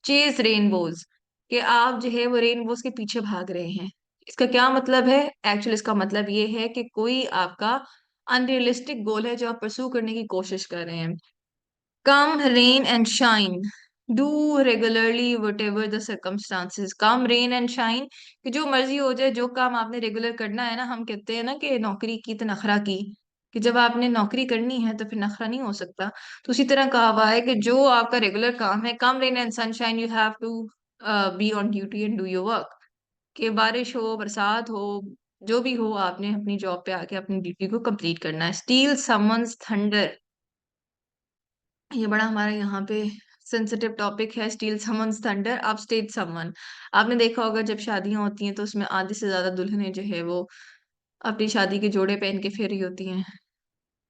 चेज रेनबोज, कि आप जो है वो रेनबोज के पीछे भाग रहे हैं। इसका क्या मतलब है? एक्चुअली इसका मतलब ये है कि कोई आपका अनरियलिस्टिक गोल है जो आप परस्यू करने की कोशिश कर रहे हैं। Come rain and shine, do regularly whatever the circumstances. Come rain and shine, कि जो मर्जी हो जाए, जो काम आपने रेगुलर करना है ना, हम कहते हैं ना कि नौकरी की तो नखरा की, कि जब आपने नौकरी करनी है तो फिर नखरा नहीं हो सकता। तो उसी तरह कहा हुआ है कि जो आपका रेगुलर काम है, come rain and sunshine you have to be on duty and do your work. कि बारिश हो, बरसात हो, जो भी हो, आपने अपनी जॉब पे आके अपनी ड्यूटी को कंप्लीट करना है। स्टील समवंस थंडर, ये बड़ा हमारा यहाँ पे सेंसिटिव टॉपिक है। स्टील समवंस थंडर, आप स्टेज समवन। आपने देखा होगा जब शादियां होती हैं तो उसमें आधे से ज्यादा दुल्हनें जो है वो अपनी शादी के जोड़े पहन के फेरी होती हैं।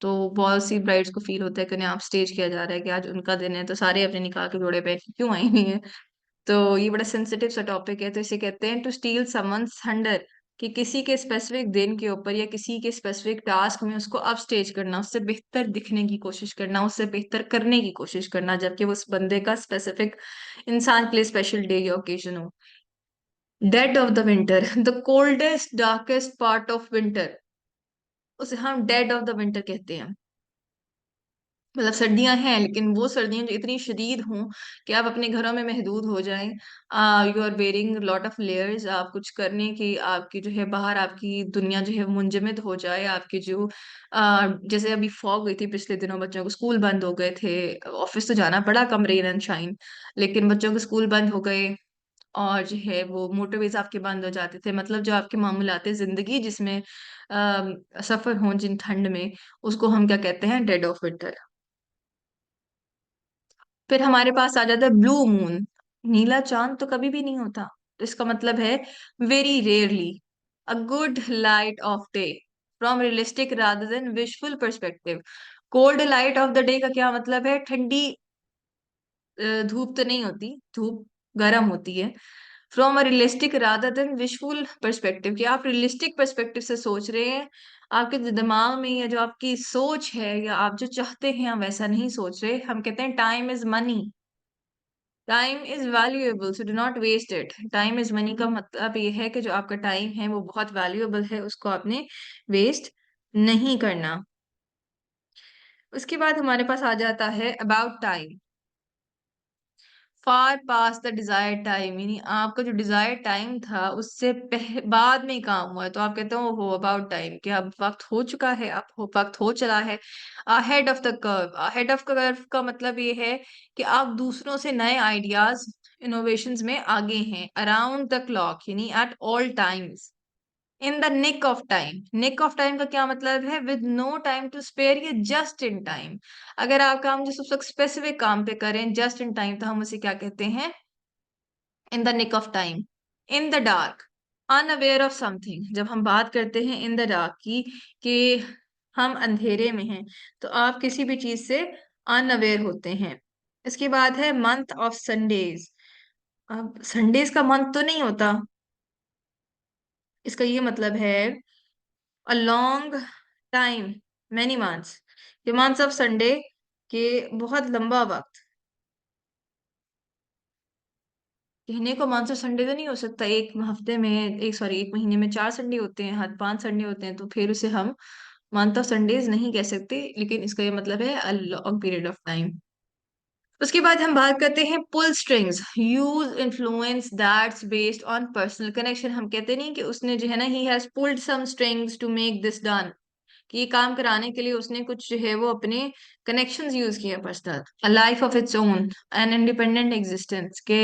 तो बहुत सी ब्राइड्स को फील होता है कि उन्हें आप स्टेज किया जा रहा है कि आज उनका दिन है तो सारे अपने निकाह के जोड़े पहन के क्यों आई हुई हैं। तो ये बड़ा सेंसिटिव सा टॉपिक है, तो इसे कहते हैं टू स्टील समवंस थंडर, कि किसी के स्पेसिफिक दिन के ऊपर या किसी के स्पेसिफिक टास्क में उसको अपस्टेज करना, उससे बेहतर दिखने की कोशिश करना, उससे बेहतर करने की कोशिश करना, जबकि वो उस बंदे का स्पेसिफिक इंसान के लिए स्पेशल डे या ओकेजन हो। Dead of the winter, the coldest darkest part of winter. उसे हम डेड ऑफ द विंटर कहते हैं। मतलब सर्दियां हैं, लेकिन वो सर्दियां जो इतनी शदीद हों कि आप अपने घरों में महदूद हो जाएं। You are wearing lot of layers, आप कुछ करने की आपकी जो है बाहर आपकी दुनिया जो है मुंजमद हो जाए। आपकी जो जैसे अभी फॉग गई थी पिछले दिनों, बच्चों को स्कूल बंद हो गए थे, ऑफिस तो जाना पड़ा कम रेन एंड शाइन, लेकिन बच्चों के स्कूल बंद हो गए। और जो है वो मोटरवेज आपके बंद हो जाते थे, मतलब जो आपके मामूलाते जिंदगी जिसमें सफर हों जिन ठंड में, उसको हम क्या कहते हैं, डेड ऑफ विंटर। फिर हमारे पास आ जाता है ब्लू मून। नीला चांद तो कभी भी नहीं होता, तो इसका मतलब है very rarely, a good light of day, from realistic rather than wishful perspective. Cold light of the day का क्या मतलब है, ठंडी धूप तो नहीं होती, धूप गर्म होती है। From a realistic rather than wishful perspective, कि आप रियलिस्टिक परस्पेक्टिव से सोच रहे हैं। आपके जो दिमाग में या जो आपकी सोच है या आप जो चाहते हैं आप वैसा नहीं सोच रहे। हम कहते हैं time is money, time is valuable, so do not waste it. Time is money का मतलब ये है कि जो आपका टाइम है वो बहुत वैल्यूएबल है, उसको आपने वेस्ट नहीं करना। उसके बाद हमारे पास आ जाता है about time, far pass the desired time, यानी आपका जो डिजायर्ड टाइम था उससे बाद में ही काम हुआ है, तो आप कहते हो हो अबाउट टाइम, कि अब वक्त हो चुका है, अब वक्त हो चला है। Ahead of the curve, ahead of curve का मतलब ये है कि आप दूसरों से नए आइडियाज इनोवेशंस में आगे हैं। अराउंड द क्लॉक यानी at all times. In the nick of time, nick of time का क्या मतलब है, with no time to spare, ये जस्ट इन टाइम। अगर आप काम जो सबसे स्पेसिफिक काम पे करें जस्ट इन टाइम, तो हम उसे क्या कहते हैं, in the nick of time. In the dark, unaware of something, जब हम बात करते हैं इन द डार्क की, कि हम अंधेरे में हैं, तो आप किसी भी चीज से अनअवेयर होते हैं। इसके बाद है मंथ ऑफ संडेज। अब संडेज का मंथ तो नहीं होता, इसका ये मतलब है a long time, many months, ये मंथ्स ऑफ संडे, के बहुत लंबा वक्त। कहने को मंथ्स ऑफ संडे तो नहीं हो सकता, एक हफ्ते में, एक सॉरी एक महीने में 4 संडे होते हैं, हर 5 संडे होते हैं, तो फिर उसे हम मंथ ऑफ संडेज नहीं कह सकते, लेकिन इसका ये मतलब है a long period of time. उसके बाद हम बात करते हैं pull strings, use influence that's based on personal connection. हम कहते नहीं कि उसने जो है ना, he has pulled some strings to make this done, कि ये काम कराने के लिए उसने कुछ जो है वो अपने कनेक्शंस यूज किए personal. A life of its own, an independent existence, के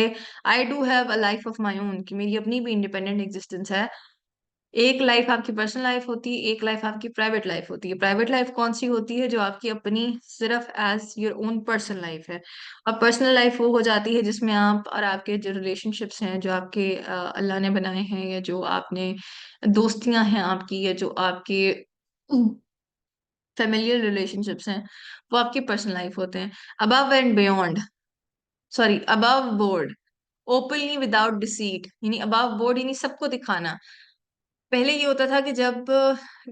I do have a life of my own, कि मेरी अपनी भी इंडिपेंडेंट एग्जिस्टेंस है। एक लाइफ आपकी पर्सनल लाइफ होती है, एक लाइफ आपकी प्राइवेट लाइफ होती है। प्राइवेट लाइफ कौन सी होती है, जो आपकी अपनी सिर्फ as your own personal life है। और पर्सनल लाइफ वो हो जाती है जिसमें आप और आपके जो रिलेशनशिप्स हैं, जो आपके अल्लाह ने बनाए हैं, या जो आपने दोस्तियां हैं आपकी, या जो आपके फेमिलियल रिलेशनशिप्स हैं, वो आपकी पर्सनल लाइफ होते हैं। Above and beyond, sorry above board, openly without deceit, यानी अबव बोर्ड यानी सबको दिखाना। पहले ये होता था कि जब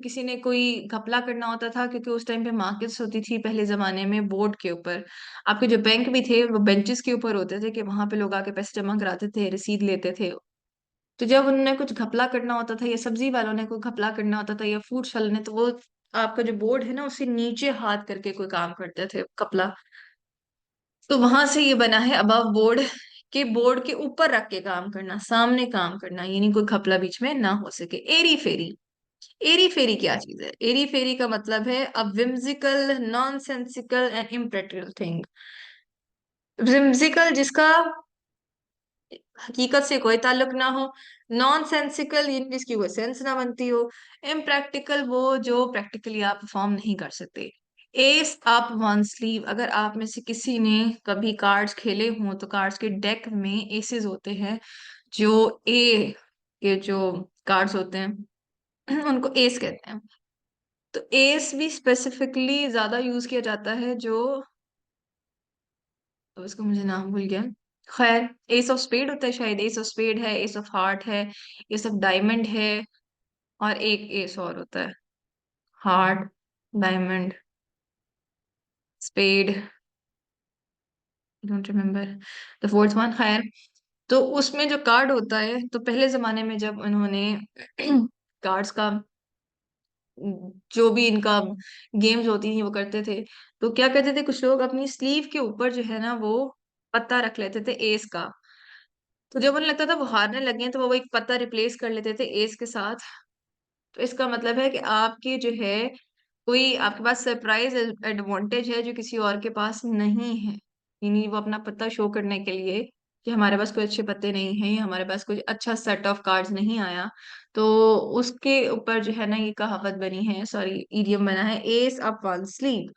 किसी ने कोई घपला करना होता था, क्योंकि उस टाइम पे मार्केट्स होती थी पहले जमाने में बोर्ड के ऊपर, आपके जो बैंक भी थे वो बेंचेस के ऊपर होते थे, कि वहां पे लोग आके पैसे जमा कराते थे, रसीद लेते थे। तो जब उन्होंने कुछ घपला करना होता था, या सब्जी वालों ने कोई घपला करना होता था, या फ्रूट्स वालों ने, तो वो आपका जो बोर्ड है ना उससे नीचे हाथ करके कोई काम करते थे घपला। तो वहां से ये बना है अबव बोर्ड, के बोर्ड के ऊपर रख के काम करना, सामने काम करना, यानी कोई घपला बीच में ना हो सके। एरी फेरी, एरी फेरी क्या चीज है, एरी फेरी का मतलब है अ whimsical nonsensical and impractical thing. whimsical जिसका हकीकत से कोई ताल्लुक ना हो, नॉन सेंसिकल यानी जिसकी कोई सेंस ना बनती हो, इम्प्रैक्टिकल वो जो प्रैक्टिकली आप परफॉर्म नहीं कर सकते। एस अप वन स्लीव, अगर आप में से किसी ने कभी कार्ड्स खेले हों, तो कार्ड्स के डेक में एसेस होते हैं, जो ए के जो कार्ड्स होते हैं उनको एस कहते हैं। तो एस भी स्पेसिफिकली ज्यादा यूज किया जाता है, जो, अब इसका मुझे नाम भूल गया। खैर, एस ऑफ स्पेड होता है शायद, एस ऑफ स्पेड है, एस ऑफ हार्ट है, एस ऑफ डायमंड है, और एक एस और होता है, heart, diamond, spade, don't remember the fourth one. खैर, तो उसमें जो कार्ड होता है, तो पहले जमाने में जब उन्होंने कार्ड्स का जो भी इनका गेम्स होती थी वो करते थे। तो क्या करते थे कुछ लोग, अपनी स्लीव के ऊपर जो है ना वो पत्ता रख लेते थे एस का। तो जब उन्हें लगता था वो हारने लगे हैं तो वो एक पत्ता रिप्लेस कर लेते थे एस के साथ। तो इसका मतलब है कि आपकी जो है कोई आपके पास सरप्राइज एडवांटेज है जो किसी और के पास नहीं है। यानी वो अपना पत्ता शो करने के लिए कि हमारे पास कोई अच्छे पत्ते नहीं हैं या हमारे पास कोई अच्छा सेट ऑफ कार्ड्स नहीं आया, तो उसके ऊपर जो है ना ये कहावत बनी है, सॉरी इडियम बना है, S up one sleeve.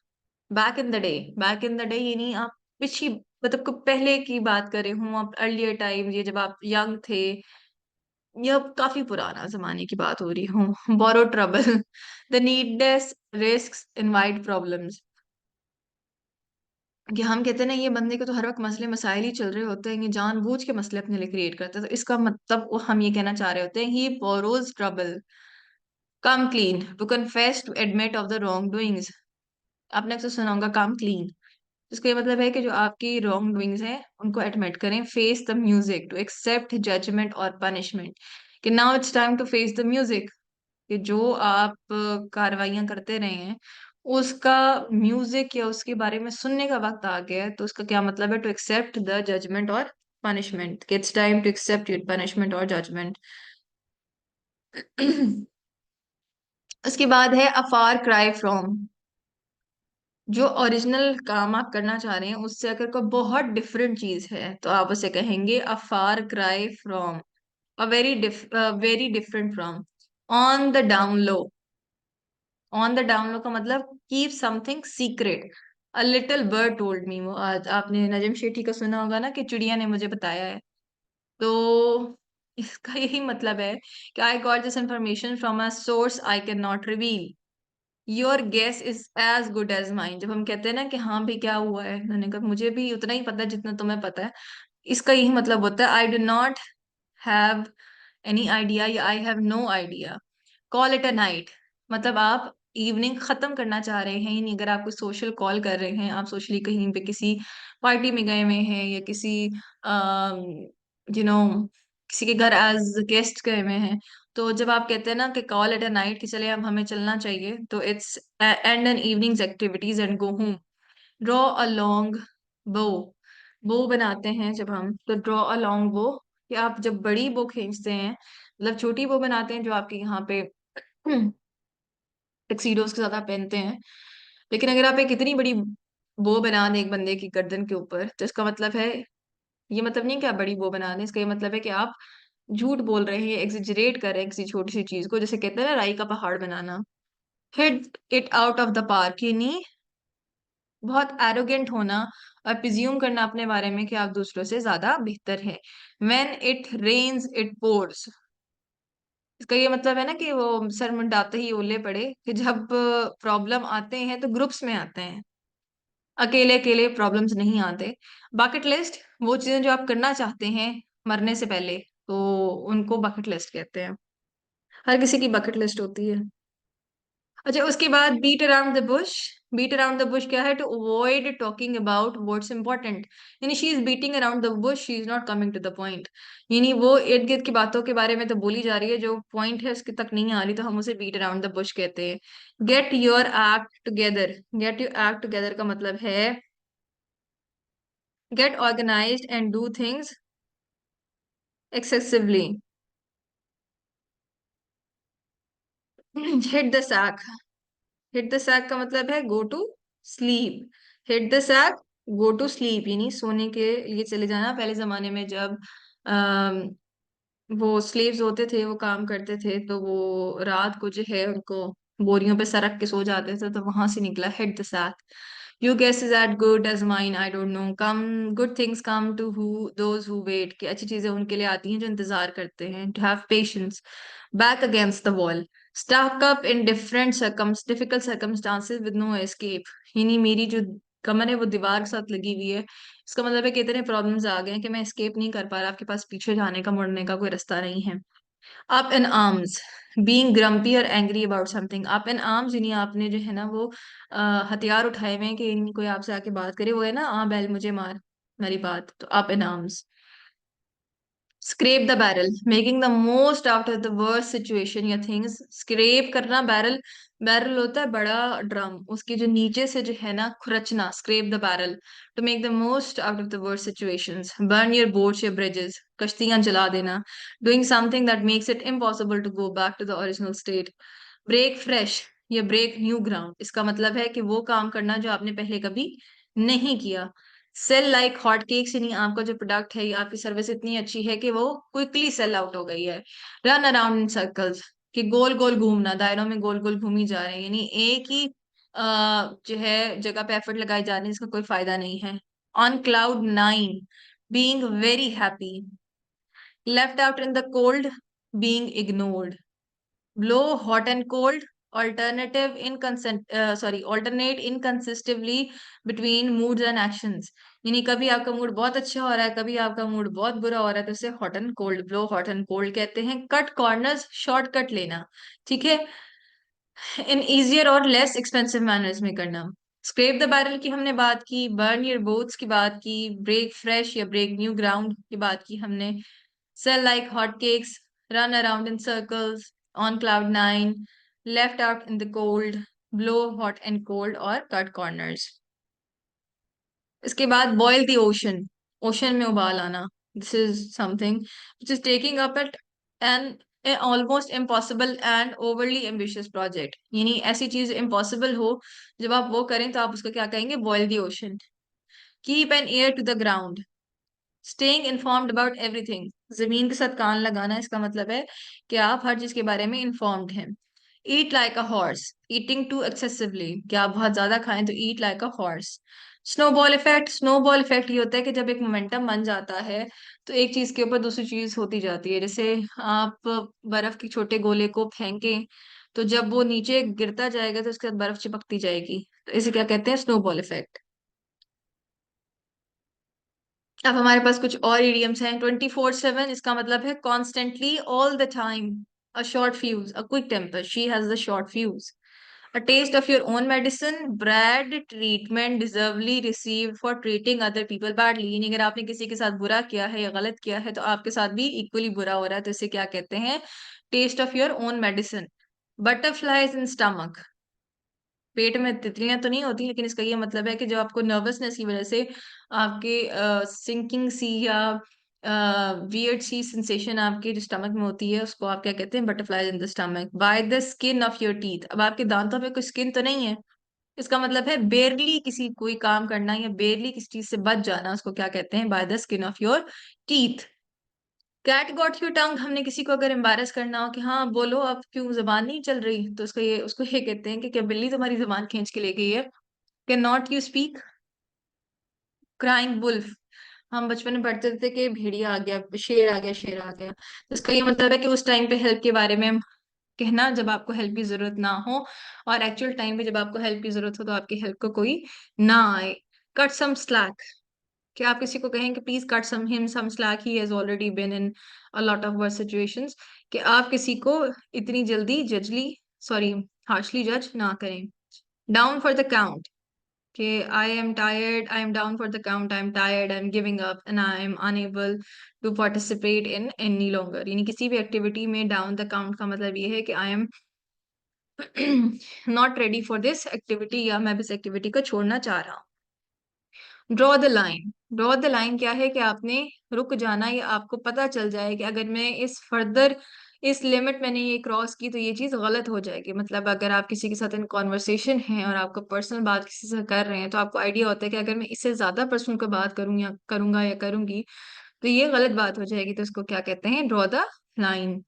Back in the day, back in the day यानी आप पिछली, मतलब को पहले की बात कर रही हूँ, आप अर्लियर टाइम, ये जब आप यंग थे, यह काफी पुराना जमाने की बात हो रही हूँ। Borrow trouble the needless risk invite problems. कि हम कहते हैं ना ये बंदे को तो हर वक्त मसले मसाइल ही चल रहे होते हैं, ये जानबूझ के मसले अपने लिए क्रिएट करता है, तो इसका मतलब हम ये कहना चाह रहे होते हैं ही borrows trouble. Come clean to confess to admit of the wrong doings. आपने अक्सर सुना होगा काम क्लीन। इसका ये मतलब है कि जो आपकी रॉन्ग डूइंग्स हैं उनको एडमिट करें, face the music to accept judgement और पनिशमेंट। कि now it's time to face the music, कि जो आप कार्रवाइयां करते रहे हैं उसका म्यूजिक या उसके बारे में सुनने का वक्त आ गया है। तो उसका क्या मतलब है, टू एक्सेप्ट द जजमेंट और punishment, it's time to accept your punishment और जजमेंट। उसके बाद है अ फार क्राई फ्रॉम। जो ओरिजिनल काम आप करना चाह रहे हैं उससे अगर कोई बहुत डिफरेंट चीज है तो आप उसे कहेंगे a far cry from, a very different from. On the down low, on the down low का मतलब keep something secret. A little bird told me, वो आज आपने नजम शेठी का सुना होगा ना कि चिड़िया ने मुझे बताया है। तो इसका यही मतलब है कि I got this information from a source I can not reveal, your guess is as good as mine. जब हम कहते हैं ना कि हाँ भी क्या हुआ है, मैंने कहा मुझे भी उतना ही पता है जितना तुम्हें पता है, इसका यही मतलब होता है I do not have any idea या I have no idea. Call it a night, मतलब आप इवनिंग खत्म करना चाह रहे हैं, यानी अगर आप कोई सोशल कॉल कर रहे हैं, आप सोशली कहीं पे किसी पार्टी में गए हुए हैं या किसी यू नो किसी के घर एज गेस्ट गए हुए हैं, तो जब आप कहते हैं ना कि कॉल एट अ नाइट कि चले अब हमें चलना चाहिए, तो it's end an evening's activities and go home. Draw a long bow, bow बनाते हैं जब हम, तो ड्रॉ अ लॉन्ग बो, कि आप जब बड़ी बो खींचते हैं, मतलब छोटी बो बनाते हैं जो आपके यहाँ पे टक्सीडोज के साथ आप पहनते हैं, लेकिन अगर आप एक इतनी बड़ी बो बना दें एक बंदे की गर्दन के ऊपर, तो इसका मतलब है, ये मतलब नहीं कि आप बड़ी बो बना दें, इसका ये मतलब है कि आप झूठ बोल रहे हैं, एग्जिजरेट कर रहे हैं किसी छोटी सी चीज को, जैसे कहते हैं ना राई का पहाड़ बनाना। Hit it out of the park, यानी बहुत एरोगेंट होना और प्रिज्यूम करना अपने बारे में कि आप दूसरों से ज्यादा बेहतर है। When it rains it pours, इसका ये मतलब है ना कि वो सर मुंडाते ही ओले पड़े, कि जब प्रॉब्लम आते हैं तो ग्रुप्स में आते हैं, अकेले अकेले प्रॉब्लम्स नहीं आते। बकेट लिस्ट, वो चीजें जो आप करना चाहते हैं मरने से पहले, तो उनको बकेट लिस्ट कहते हैं। हर किसी की बकेट लिस्ट होती है। अच्छा, उसके बाद beat around the bush. Beat around the bush क्या है, to avoid talking about what's important. यानी she is beating around the bush, she is not coming to the point. यानी वो इर्द गिर्द की बातों के बारे में तो बोली जा रही है, जो पॉइंट है उसके तक नहीं आ रही, तो हम उसे बीट अराउंड द बुश कहते हैं। Get your act together, get your act together का मतलब है get organised and do things excessively. Hit the sack, hit the sack का मतलब है go to sleep. Hit the sack, go to sleep, यानी सोने के लिए चले जाना। पहले जमाने में जब अम, वो स्लेव्स होते थे, वो काम करते थे, तो वो रात को जो है उनको बोरियों पे सरक के सो जाते थे, तो वहां से निकला hit the sack. You guess is at good as mine, I don't know, come good things come to who those who wait, कि अच्छी चीजें उनके लिए आती हैं जो इंतजार करते हैं। To have patience, back against the wall, stuck up in different difficult circumstances with no escape. यानी मेरी जो कमर है वो दीवार के साथ लगी हुई है, इसका मतलब है कि इतने प्रॉब्लम्स आ गए हैं कि मैं एस्केप नहीं कर पा रहा, आपके पास पीछे जाने का, मुड़ने का कोई रास्ता नहीं है। Up in arms, being grumpy और angry about something. Up in arms यानी आपने जो है ना वो हथियार उठाए हुए हैं कि कोई आपसे आके बात करे, वो है ना, बैल मुझे मार, मेरी बात, तो up in arms. Scrape the barrel, making the most out of the worst situation या थिंग्स। स्क्रेप करना, बैरल, बैरल होता है बड़ा ड्रम, उसके जो नीचे से जो है ना खुरचना, scrape the barrel to make the most out of the worst situations. Burn your boats या ब्रिजेस, कश्तियां जला देना। Doing something that makes it impossible to go back to the original state. Break fresh या break new ground, इसका मतलब है कि वो काम करना जो आपने पहले कभी नहीं किया। सेल लाइक हॉट केक्स, यानी आपका जो प्रोडक्ट है या आपकी सर्विस इतनी अच्छी है कि वो क्विकली सेल आउट हो गई है। रन अराउंड इन सर्कल्स, कि गोल गोल घूमना, दायरों में गोल गोल घूमी जा रहे हैं, यानी एक ही जो है जगह पे एफर्ट लगाई जा रही है, इसका कोई फायदा नहीं है। On cloud nine, being very happy. Left out in the cold, being ignored. Blow hot and cold, alternative inconsent sorry alternate inconsistently between moods and actions, यानी कभी आपका मूड बहुत अच्छा हो रहा है, कभी आपका मूड बहुत बुरा हो रहा है, तो इसे hot and cold, blow hot and cold कहते हैं। कट कॉर्नर्स, शॉर्टकट लेना, ठीक है, इन इजियर और लेस एक्सपेंसिव मैनर्स में करना। स्क्रेप द बैरल की हमने बात की, बर्न योर बोट्स की बात की, ब्रेक फ्रेश या ब्रेक न्यू ग्राउंड की बात की हमने, sell like hotcakes, run around in circles, on cloud nine, left out in the cold, blow hot and cold और cut corners। इसके बाद boil the ocean, ocean में उबाल आना। This is something which is taking up at an almost impossible and overly ambitious project, यानी ऐसी चीज impossible हो, जब आप वो करें तो आप उसको क्या कहेंगे, boil the ocean। Keep an ear to the ground, staying informed about everything, जमीन के साथ कान लगाना, इसका मतलब है कि आप हर चीज के बारे में इन्फॉर्म्ड हैं। Eat like a horse, eating too excessively, कि आप बहुत ज्यादा खाएं तो eat like a horse. Snowball effect, snowball effect ये होता है कि जब एक मोमेंटम बन जाता है तो एक चीज के ऊपर दूसरी चीज होती जाती है। जैसे आप बर्फ के छोटे गोले को फेंकें तो जब वो नीचे गिरता जाएगा तो उसके साथ बर्फ चिपकती जाएगी, तो इसे क्या कहते हैं, स्नोबॉल इफेक्ट। अब हमारे पास कुछ और इडियम्स हैं। 24/7, इसका मतलब है constantly, all the time. A short fuse, a quick temper, she has the short fuse. A taste of your own medicine, bad treatment deservedly receive for treating other people badly, यानी अगर आपने किसी के साथ बुरा किया है या गलत किया है तो आपके साथ भी इक्वली बुरा हो रहा है, तो इसे क्या कहते हैं, taste of your own medicine. Butterflies in stomach, पेट में तितलियां तो नहीं होती, लेकिन इसका ये मतलब है कि जो आपको नर्वसनेस की वजह से आपके सिंकिंग सी या वियर्ड सी सेंसेशन आपके जो स्टमक में होती है, उसको आप क्या कहते हैं, butterflies in the stomach. Bye the skin of your teeth, अब आपके दांतों पे कोई स्किन तो नहीं है, इसका मतलब है बेरली किसी कोई काम करना या बेरली किसी चीज से बच जाना, उसको क्या कहते हैं, by the skin of your teeth. Cat got your tongue, हमने किसी को अगर एम्बारस करना हो कि हाँ बोलो अब क्यों जबान नहीं चल रही, तो उसको ये कहते हैं कि क्या बिल्ली तुम्हारी जबान खींच के ले गई है। Can not you speak, crying wolf, हम बचपन में पढ़ते थे कि भेड़िया आ गया, शेर आ गया, शेर आ गया, तो इसका ये मतलब है कि उस टाइम पे हेल्प के बारे में कहना जब आपको हेल्प की जरूरत ना हो, और एक्चुअल टाइम पे जब आपको हेल्प की जरूरत हो तो आपकी हेल्प को कोई ना आए। कट सम स्लैक, कि आप किसी को कहें कि please cut some him some slack, he has already been in a lot of worse situations, कि आप किसी को इतनी जल्दी जजली सॉरी हार्शली जज ना करें। डाउन फॉर द काउंट, कि I am tired, I am down for the count, I am tired, I am giving up and I am unable to participate in any longer, यानी किसी भी activity में down the count का मतलब ये है कि I am not ready for this activity, या मैं इस एक्टिविटी को छोड़ना चाह रहा हूँ। Draw the line, draw the line क्या है कि आपने रुक जाना, या आपको पता चल जाए कि अगर मैं इस फर्दर इस लिमिट मैंने ये क्रॉस की तो ये चीज गलत हो जाएगी। मतलब अगर आप किसी के साथ इन कॉन्वर्सेशन है और आपको पर्सनल बात किसी से कर रहे हैं तो आपको आइडिया होता है कि अगर मैं इससे ज्यादा पर्सनल को बात करूँ या करूंगा या करूंगी तो ये गलत बात हो जाएगी, तो इसको क्या कहते हैं, draw the line.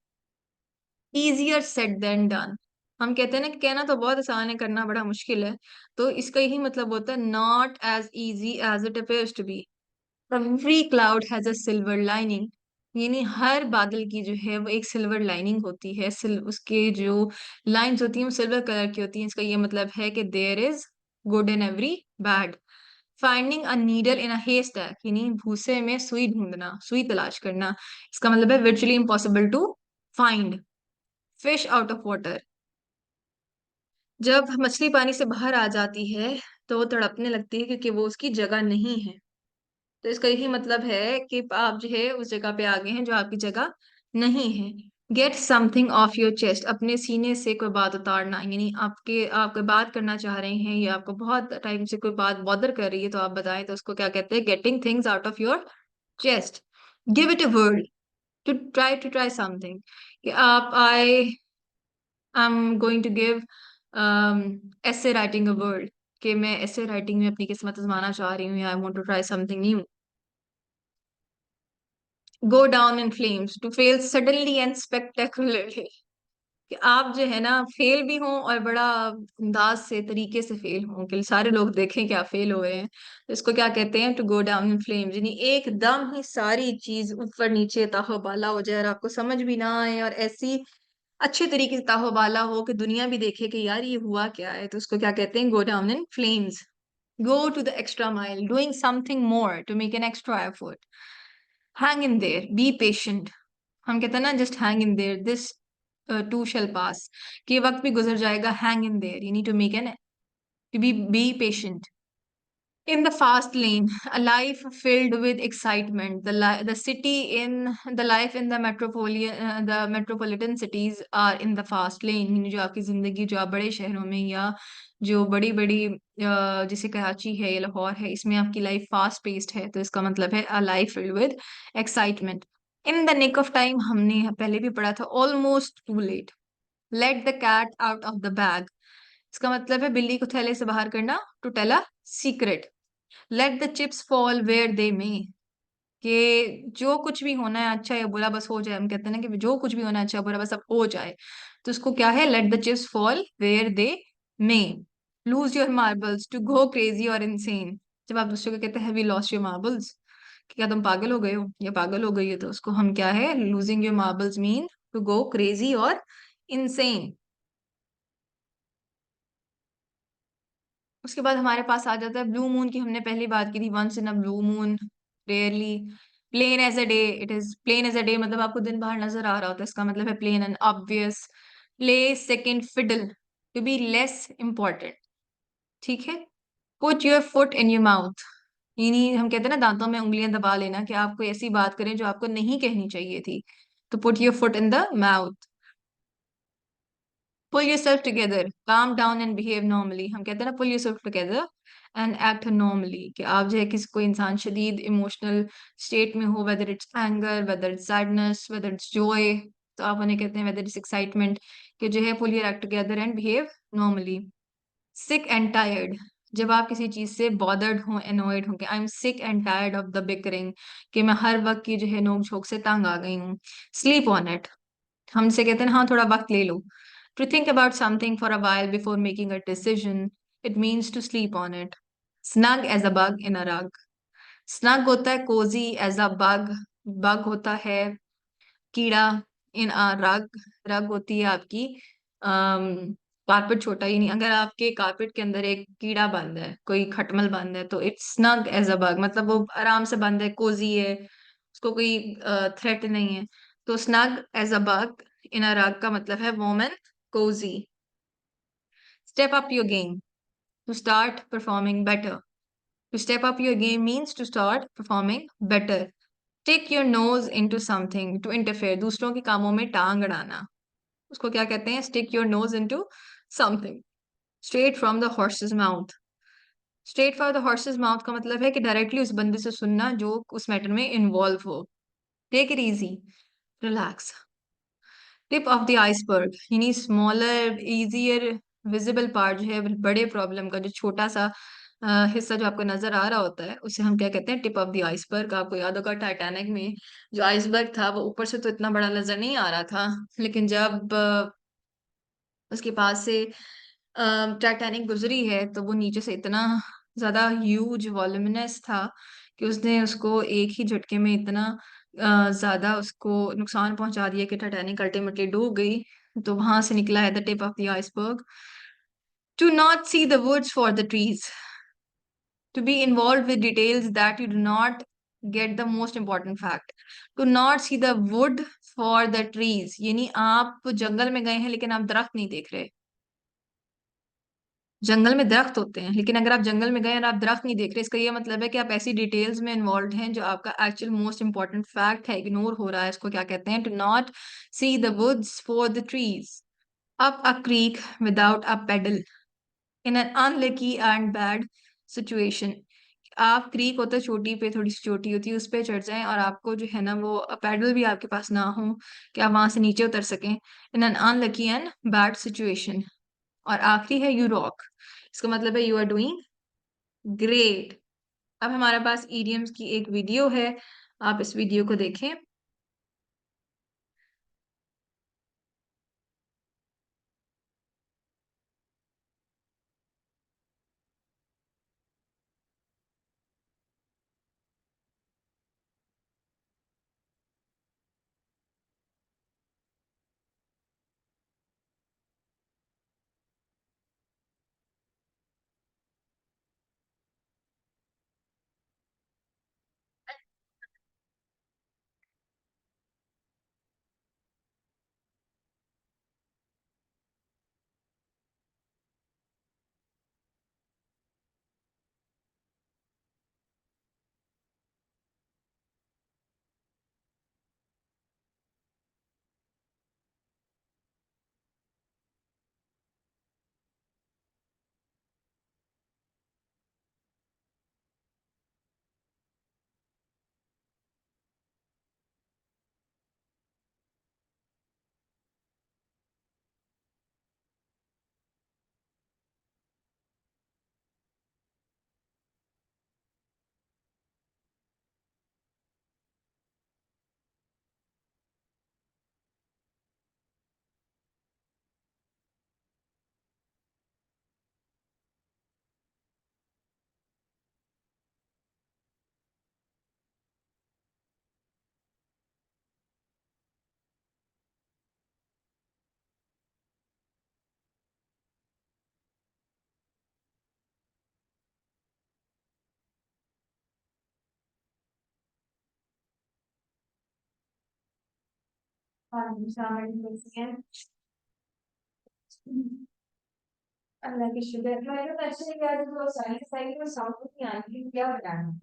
Easier said than done, हम कहते हैं ना कि कहना तो बहुत आसान है, करना बड़ा मुश्किल है, तो इसका यही मतलब होता है not as easy as it appears to be. Every cloud has a silver lining, यानी हर बादल की जो है वो एक सिल्वर लाइनिंग होती है, उसके जो लाइंस होती हैं वो सिल्वर कलर की होती हैं, इसका ये मतलब है कि there is good in every bad. Finding a needle in a haystack, यानी भूसे में सुई ढूंढना, सुई तलाश करना, इसका मतलब है virtually impossible to find. Fish out of water, जब मछली पानी से बाहर आ जाती है तो वो तड़पने लगती है क्योंकि वो उसकी जगह नहीं है। तो इसका यही मतलब है कि आप जो है उस जगह पे आ गए हैं जो आपकी जगह नहीं है। Get something of your chest, अपने सीने से कोई बात उतारना, यानी आप कोई बात करना चाह रहे हैं या आपको बहुत टाइम से कोई बात बॉदर कर रही है तो आप बताएं, तो उसको क्या कहते हैं? Getting things out of your chest. Give it a word, to try something, कि आप I am going to give ऐसे राइटिंग अ वर्ड, कि मैं ऐसे राइटिंग में अपनी किस्मत आजमाना चाह रही हूँ, या I want to try something new. Go down in flames, to fail suddenly and spectacularly, कि आप जो है ना फेल भी हों और बड़ा अंदाज से तरीके से फेल हों कि सारे लोग देखें कि आप फेल हुए हैं। तो इसको क्या कहते हैं? To go down in flames, यानी एकदम ही सारी चीज ऊपर नीचे ताहोबाला हो जाए और आपको समझ भी ना आए, और ऐसी अच्छे तरीके से ताहोबाला हो कि दुनिया भी देखे कि यार ये हुआ क्या है। तो उसको क्या कहते हैं? Go down in flames. Go to the extra mile, doing something more to make an extra effort. Hang in there, be patient, हम कहते हैं ना just hang in there, this too shall pass, कि ये वक्त भी गुजर जाएगा। Hang in there, you need to make an, to be patient. In the fast lane, a life filled with excitement. The city in the life in the metropolitan cities are in the fast lane. यानी जो आपकी जिंदगी, जो आप बड़े शहरों में या जो बड़ी बड़ी जैसे कराची है या लाहौर है, इसमें आपकी लाइफ फास्ट पेस्ड है, तो इसका मतलब है a life filled with excitement. In the nick of time, हमने पहले भी पढ़ा था almost too late. Let the cat out of the bag. इसका मतलब है बिल्ली को थैले से बाहर करना, to tell a secret. Let the chips fall where they may, कि जो कुछ भी होना है अच्छा या बुरा बस हो जाए। हम कहते हैं ना कि जो कुछ भी होना है अच्छा या बुरा बस अब हो जाए। तो उसको क्या है? Let the chips fall where they may. Lose your marbles, to go crazy और इनसेन, जब आप दूसरे को कहते हैं वी लॉस्ट योर मार्बल्स, क्या तुम पागल हो गए हो या पागल हो गई हो, तो उसको हम क्या है? Losing your marbles mean to go crazy और इनसेन। उसके बाद हमारे पास आ जाता है ब्लू मून की, हमने पहली बात की थी, once in a blue moon, rarely. Plain as a day, it is plain as a day, मतलब आपको दिन बाहर नजर आ रहा होता है, इसका मतलब है plain and obvious. Play second fiddle, to be less important, ठीक है। Put your foot in your mouth, यानी हम कहते हैं ना दांतों में उंगलियां दबा लेना, कि आप कोई ऐसी बात करें जो आपको नहीं कहनी चाहिए थी। तो put your foot in the mouth. Pull yourself together, calm down and behave normally, हम कहते हैं ना pull yourself together and act normally, कि आप जो है किसी कोई इंसान शदीद इमोशनल स्टेट में हो, whether it's anger, whether it's sadness, whether it's Joy, तो आप उन्हें कहते हैं वेदर इट्स एक्साइटमेंट, कि जो है pull your act together and behave normally. Sick and tired, जब आप किसी चीज से बॉदर्ड हो, एनॉयड हो, कि I am sick and tired of the bickering, कि मैं हर वक्त की जो है नोक झोंक से तंग आ गई हूँ। स्लीप ऑन इट, हमसे कहते हैं ना हाँ थोड़ा वक्त ले लो। To think about something for a while before making a decision, it means to sleep on it. Snug as a bug in a rug. Snug होता है cozy as a bug, bug होता है कीड़ा, in a rug, rug होती है आपकी carpet छोटा, ही नहीं, अगर आपके कारपेट के अंदर एक कीड़ा बंद है, कोई खटमल बंद है, तो it's snug as a bug, मतलब वो आराम से बंद है, कोजी है, उसको कोई थ्रेट नहीं है। तो snug as a bug in a rug का मतलब है warm and cozy. Step up your game, to start performing better. To step up your game means to start performing better. Stick your nose into something, to interfere, दूसरों के कामों में टांग अड़ाना, उसको क्या कहते हैं? Stick your nose into something. Straight from the horse's mouth. Straight from the horse's mouth का मतलब है कि डायरेक्टली उस बंदे से सुनना जो उस मैटर में इन्वॉल्व हो। Take it easy, relax. Tip of the iceberg, यानी स्मॉलर इजियर विजिबल पार्ट, जो है बड़े प्रॉब्लम का जो छोटा सा हिस्सा जो आपको नजर आ रहा होता है, उसे हम क्या कहते हैं? Tip of the iceberg. आपको याद होगा टाइटैनिक में जो आइसबर्ग था वो ऊपर से तो इतना बड़ा नजर नहीं आ रहा था, लेकिन जब उसके पास से टाइटैनिक गुजरी है तो वो नीचे से इतना ज्यादा ह्यूज वॉल्यूमिनस था कि उसने उसको एक ही झटके में इतना ज्यादा उसको नुकसान पहुंचा दिया कि टाइटैनिक अल्टीमेटली डूब गई। तो वहां से निकला है the tip of the iceberg. To not see the woods for the trees, to be involve with details that you do not get the most important fact. To not see the wood for the trees, यानी आप जंगल में गए हैं लेकिन आप दरख्त नहीं देख रहे, जंगल में दरख्त होते हैं, लेकिन अगर आप जंगल में गए और आप दरख्त नहीं देख रहे, इसका ये मतलब है कि आप ऐसी डिटेल्स में इन्वॉल्व हैं जो आपका एक्चुअल मोस्ट इंपॉर्टेंट फैक्ट है इग्नोर हो रहा है। इसको क्या कहते हैं? To not see the woods for the trees. Up a creek without a paddle in an unlucky and bad situation. आप क्रीक होता है चोटी पे, थोड़ी सी चोटी होती है, उस पे चढ़ जाएं और आपको जो है ना वो पैडल भी आपके पास ना हो कि आप वहां से नीचे उतर सकें, इन an unlucky and bad situation. और आखिरी है यू रॉक। इसका मतलब है यू आर डूइंग ग्रेट। अब हमारे पास ईडियम्स की एक वीडियो है, आप इस वीडियो को देखें। हाँ जी, शामिल कैसी हैं? अल्लाह की शुक्र। मैंने तो अच्छे से किया तो साइंस आई तो साउथ नहीं आई थी, क्या बताना।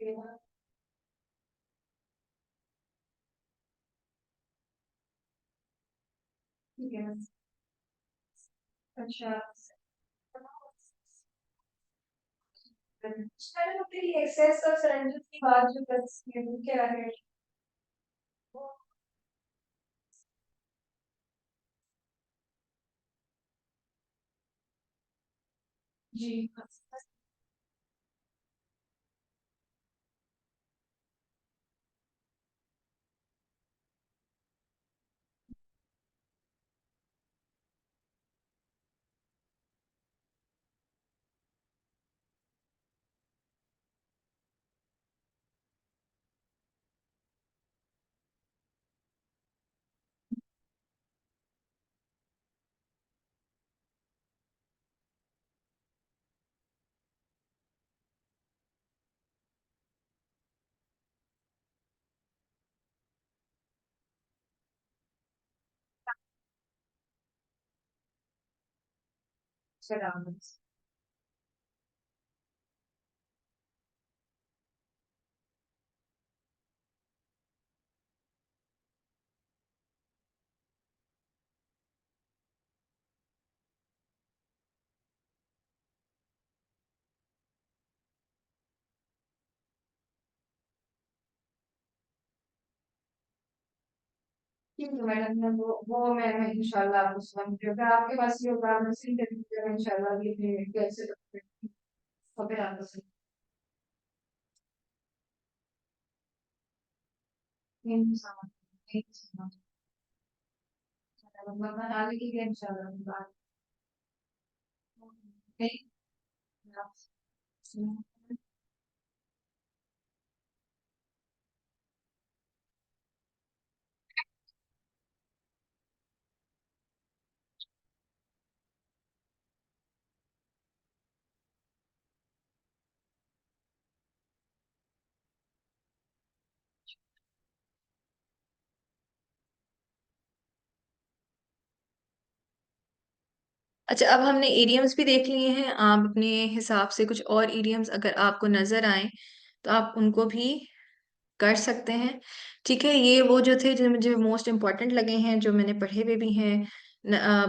ठीक है। अच्छा, मैंने तो तेरी एक्सेस और सरेंडर की बात जो कर रही है वो क्या है? जी। चला। ठीक है मैडम, मैं वो मैं इंशाल्लाह आपको सुनाऊंगी। अगर आपके पास ये होगा मैं सिंह इंटरव्यू इंशाल्लाह ये कैसे खबर आपको सुनाऊंगी। Thank you so much. बना लेंगे इंशाल्लाह बात। Thank you. अच्छा, अब हमने इडियम्स भी देख लिए हैं। आप अपने हिसाब से कुछ और इडियम्स अगर आपको नजर आए तो आप उनको भी कर सकते हैं। ठीक है, ये वो जो थे जो मुझे मोस्ट इम्पोर्टेंट लगे हैं, जो मैंने पढ़े हुए भी हैं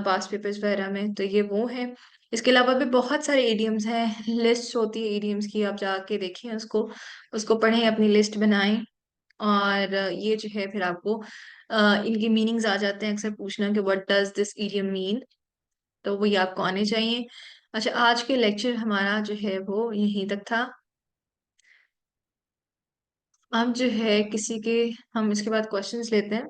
पास पेपर्स वगैरह में, तो ये वो हैं। इसके अलावा भी बहुत सारे इडियम्स हैं, लिस्ट होती है इडियम्स की, आप जाके देखें उसको, उसको पढ़ें, अपनी लिस्ट बनाएं। और ये जो है फिर आपको इनकी मीनिंग्स आ जाते हैं, अक्सर पूछना कि what does this idiom mean, तो वो ये आपको आने चाहिए। अच्छा, आज के लेक्चर हमारा जो है वो यहीं तक था। अब जो है किसी के, हम इसके बाद क्वेश्चंस लेते हैं।